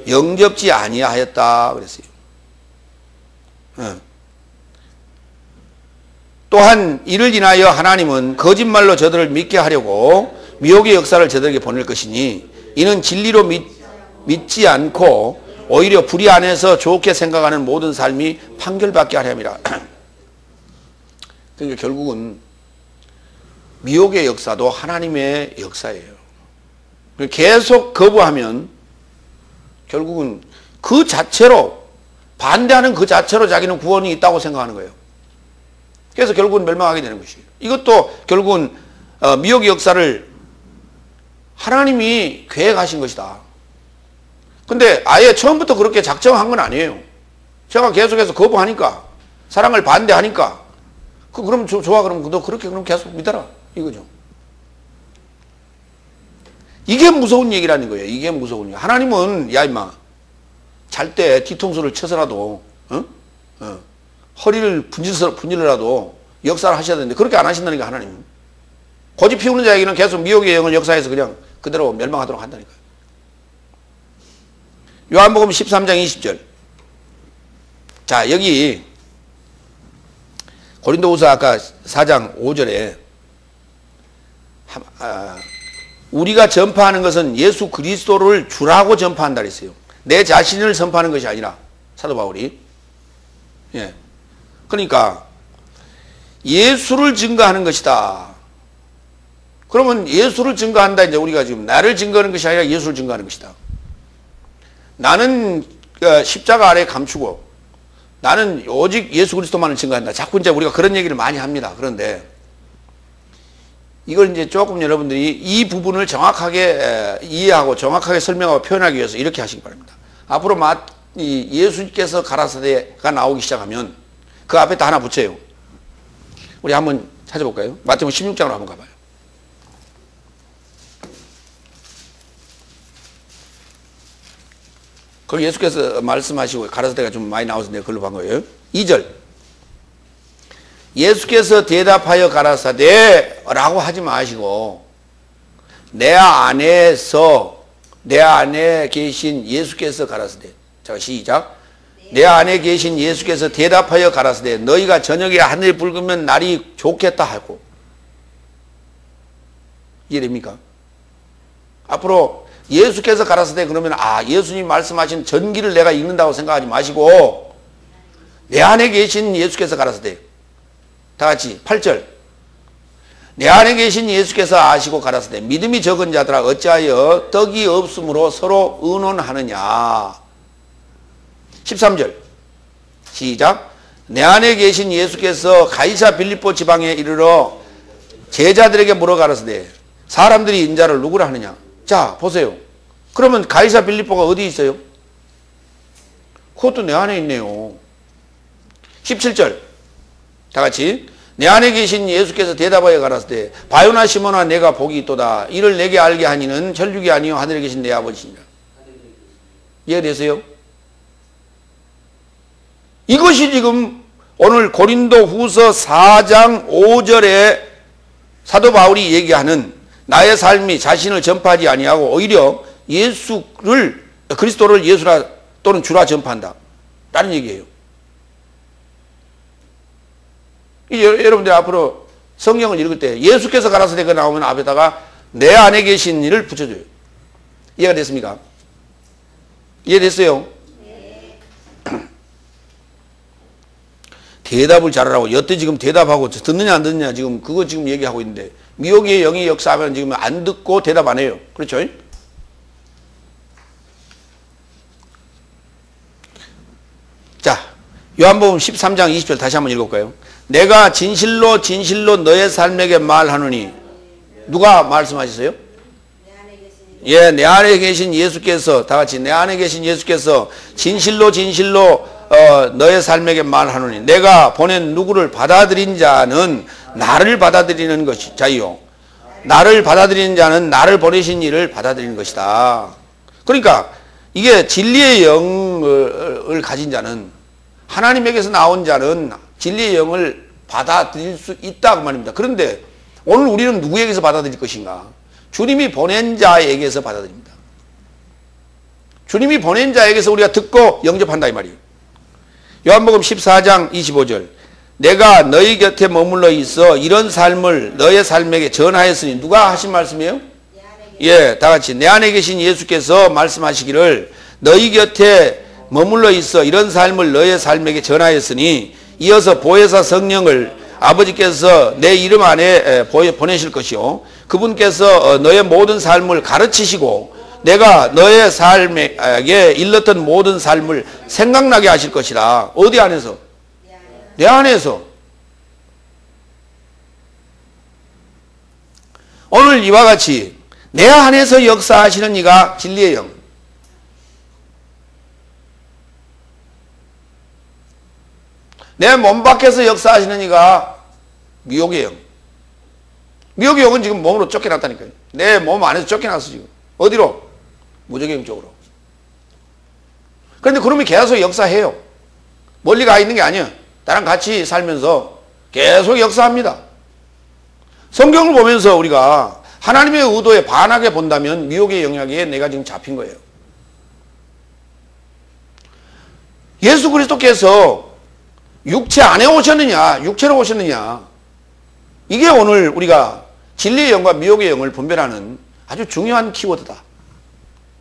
영접지 아니하였다 그랬어요. 또한 이를 인하여 하나님은 거짓말로 저들을 믿게 하려고 미혹의 역사를 저들에게 보낼 것이니 이는 진리로 믿지 않고 오히려 불의 안에서 좋게 생각하는 모든 삶이 판결받게 하려 함이라. 그러니까 결국은 미혹의 역사도 하나님의 역사예요. 계속 거부하면 결국은 그 자체로 반대하는 그 자체로 자기는 구원이 있다고 생각하는 거예요. 그래서 결국은 멸망하게 되는 것이에요. 이것도 결국은 미혹의 역사를 하나님이 계획하신 것이다. 근데 아예 처음부터 그렇게 작정한 건 아니에요. 제가 계속해서 거부하니까 사랑을 반대하니까 그럼 좋아 그럼 너 그렇게 그럼 계속 믿어라 이거죠. 이게 무서운 얘기라는 거예요. 이게 무서운 얘기. 하나님은 야 임마 잘 때 뒤통수를 쳐서라도 허리를 분질러라도 역사를 하셔야 되는데 그렇게 안 하신다니까 하나님은. 고집 피우는 자에게는 계속 미혹의 영을 역사해서 그냥 그대로 멸망하도록 한다니까요. 요한복음 13장 20절. 자 여기 고린도후서 아까 4장 5절에 우리가 전파하는 것은 예수 그리스도를 주라고 전파한다 그랬어요. 내 자신을 선포하는 것이 아니라 사도 바울이. 예. 그러니까 예수를 증거하는 것이다. 그러면 예수를 증거한다. 이제 우리가 지금 나를 증거하는 것이 아니라 예수를 증거하는 것이다. 나는 십자가 아래 감추고 나는 오직 예수 그리스도만을 증거한다. 자꾸 이제 우리가 그런 얘기를 많이 합니다. 그런데 이걸 이제 조금 여러분들이 이 부분을 정확하게 이해하고 정확하게 설명하고 표현하기 위해서 이렇게 하시기 바랍니다. 앞으로 예수님께서 가라사대가 나오기 시작하면 그 앞에다 하나 붙여요. 우리 한번 찾아볼까요? 마태복음 16장으로 한번 가봐요. 그걸 예수께서 말씀하시고 가라사대가 좀 많이 나와서 내가 그걸로 본 거예요. 2절. 예수께서 대답하여 가라사대 라고 하지 마시고 내 안에 계신 예수께서 가라사대. 자, 시작. 내 안에 계신 예수께서 대답하여 가라사대 너희가 저녁에 하늘이 붉으면 날이 좋겠다 하고. 이해됩니까? 앞으로 예수께서 가라사대 그러면 예수님 말씀하신 전기를 내가 읽는다고 생각하지 마시고 내 안에 계신 예수께서 가라사대. 다 같이 8절. 내 안에 계신 예수께서 아시고 가라사대 믿음이 적은 자들아 어찌하여 떡이 없으므로 서로 의논하느냐. 13절 시작. 내 안에 계신 예수께서 가이사 빌립보 지방에 이르러 제자들에게 물어 가라사대 사람들이 인자를 누구라 하느냐. 자 보세요. 그러면 가이사 빌립보가 어디 있어요? 그것도 내 안에 있네요. 17절 다같이 내 안에 계신 예수께서 대답하여 가라사대 바요나 시몬아 내가 복이 있도다. 이를 내게 알게 하니는 혈육이 아니요 하늘에 계신 내 아버지니라. 이해되세요? 이것이 지금 오늘 고린도 후서 4장 5절에 사도 바울이 얘기하는 나의 삶이 자신을 전파하지 아니하고 오히려 그리스도를 예수라 또는 주라 전파한다 라는 얘기예요. 여러분들 앞으로 성경을 읽을 때 예수께서 가라사대가 나오면 앞에다가 내 안에 계신 이를 붙여줘요. 이해가 됐습니까? 이해됐어요? 네. 대답을 잘하라고. 여태 지금 대답하고 듣느냐 안 듣느냐 지금 그거 지금 얘기하고 있는데 미혹의 영의 역사하면 지금 안 듣고 대답 안 해요. 그렇죠? 자, 요한복음 13장 20절 다시 한번 읽을까요? 내가 진실로 너의 삶에게 말하노니. 누가 말씀하셨어요? 예, 내 안에 계신 예수께서 다 같이 내 안에 계신 예수께서 진실로 너의 삶에게 말하노니 내가 보낸 누구를 받아들인 자는 나를 받아들이는 것이 자요. 나를 받아들이는 자는 나를 보내신 이를 받아들이는 것이다. 그러니까 이게 진리의 영을 가진 자는 하나님에게서 나온 자는 진리의 영을 받아들일 수 있다 그 말입니다. 그런데 오늘 우리는 누구에게서 받아들일 것인가? 주님이 보낸 자에게서 받아들입니다. 주님이 보낸 자에게서 우리가 듣고 영접한다 이 말이에요. 요한복음 14장 25절 내가 너희 곁에 머물러 있어 이런 삶을 너의 삶에게 전하였으니. 누가 하신 말씀이에요? 예, 다 같이 내 안에 계신 예수께서 말씀하시기를 너희 곁에 머물러 있어 이런 삶을 너의 삶에게 전하였으니 이어서 보혜사 성령을 아버지께서 내 이름 안에 보내실 것이요 그분께서 너의 모든 삶을 가르치시고 내가 너의 삶에게 일렀던 모든 삶을 생각나게 하실 것이다. 어디 안에서? 내 안에서. 오늘 이와 같이 내 안에서 역사하시는 이가 진리의 영. 내 몸 밖에서 역사하시는 이가 미혹의 영. 미혹의 영은 지금 몸으로 쫓겨났다니까요. 내 몸 안에서 쫓겨났어 지금. 어디로? 무적의 쪽으로. 그런데 그놈이 계속 역사해요. 멀리 가 있는 게 아니에요. 나랑 같이 살면서 계속 역사합니다. 성경을 보면서 우리가 하나님의 의도에 반하게 본다면 미혹의 영역에 내가 지금 잡힌 거예요. 예수 그리스도께서 육체 안에 오셨느냐 육체로 오셨느냐 이게 오늘 우리가 진리의 영과 미혹의 영을 분별하는 아주 중요한 키워드다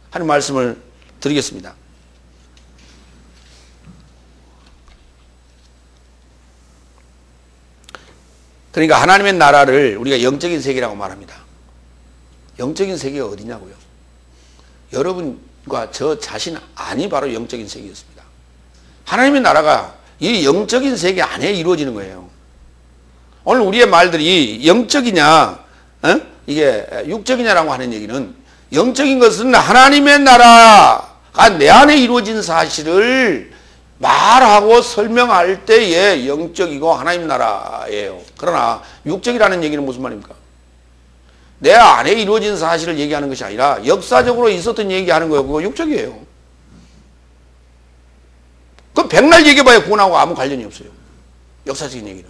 하는 말씀을 드리겠습니다. 그러니까 하나님의 나라를 우리가 영적인 세계라고 말합니다. 영적인 세계가 어디냐고요? 여러분과 저 자신 안이 바로 영적인 세계였습니다. 하나님의 나라가 이 영적인 세계 안에 이루어지는 거예요. 오늘 우리의 말들이 영적이냐, 이게 육적이냐라고 하는 얘기는, 영적인 것은 하나님의 나라가 내 안에 이루어진 사실을 말하고 설명할 때에 영적이고 하나님 나라예요. 그러나 육적이라는 얘기는 무슨 말입니까? 내 안에 이루어진 사실을 얘기하는 것이 아니라 역사적으로 있었던 얘기하는 거예요. 그거 육적이에요. 그럼 백날 얘기해봐야 구원하고 아무 관련이 없어요. 역사적인 얘기는.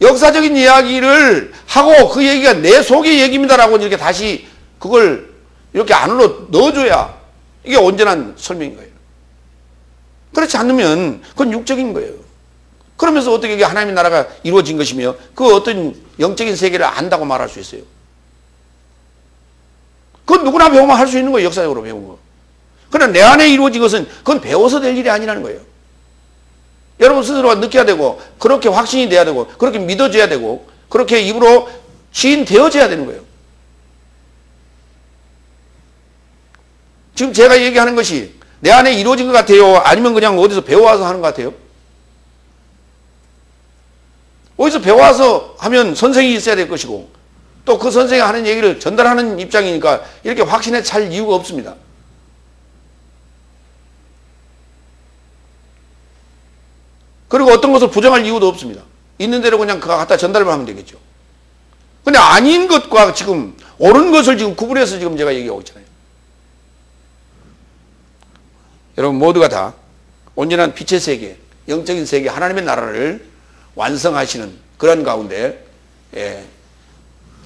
역사적인 이야기를 하고 그 얘기가 내 속의 얘기입니다라고 이렇게 다시 그걸 이렇게 안으로 넣어줘야 이게 온전한 설명인 거예요. 그렇지 않으면 그건 육적인 거예요. 그러면서 어떻게 이게 하나님의 나라가 이루어진 것이며 그 어떤 영적인 세계를 안다고 말할 수 있어요. 그건 누구나 배우면 할 수 있는 거예요. 역사적으로 배운 거. 그러나 내 안에 이루어진 것은 그건 배워서 될 일이 아니라는 거예요. 여러분 스스로가 느껴야 되고 그렇게 확신이 돼야 되고 그렇게 믿어져야 되고 그렇게 입으로 시인되어져야 되는 거예요. 지금 제가 얘기하는 것이 내 안에 이루어진 것 같아요? 아니면 그냥 어디서 배워와서 하는 것 같아요? 어디서 배워와서 하면 선생이 있어야 될 것이고 또 그 선생이 하는 얘기를 전달하는 입장이니까 이렇게 확신에 찰 이유가 없습니다. 그리고 어떤 것을 부정할 이유도 없습니다. 있는 대로 그냥 그가 갖다 전달만 하면 되겠죠. 근데 아닌 것과 지금 옳은 것을 지금 구분해서 지금 제가 얘기하고 있잖아요. 여러분 모두가 다 온전한 빛의 세계, 영적인 세계, 하나님의 나라를 완성하시는 그런 가운데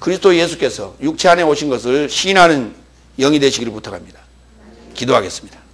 그리스도 예수께서 육체 안에 오신 것을 시인하는 영이 되시기를 부탁합니다. 기도하겠습니다.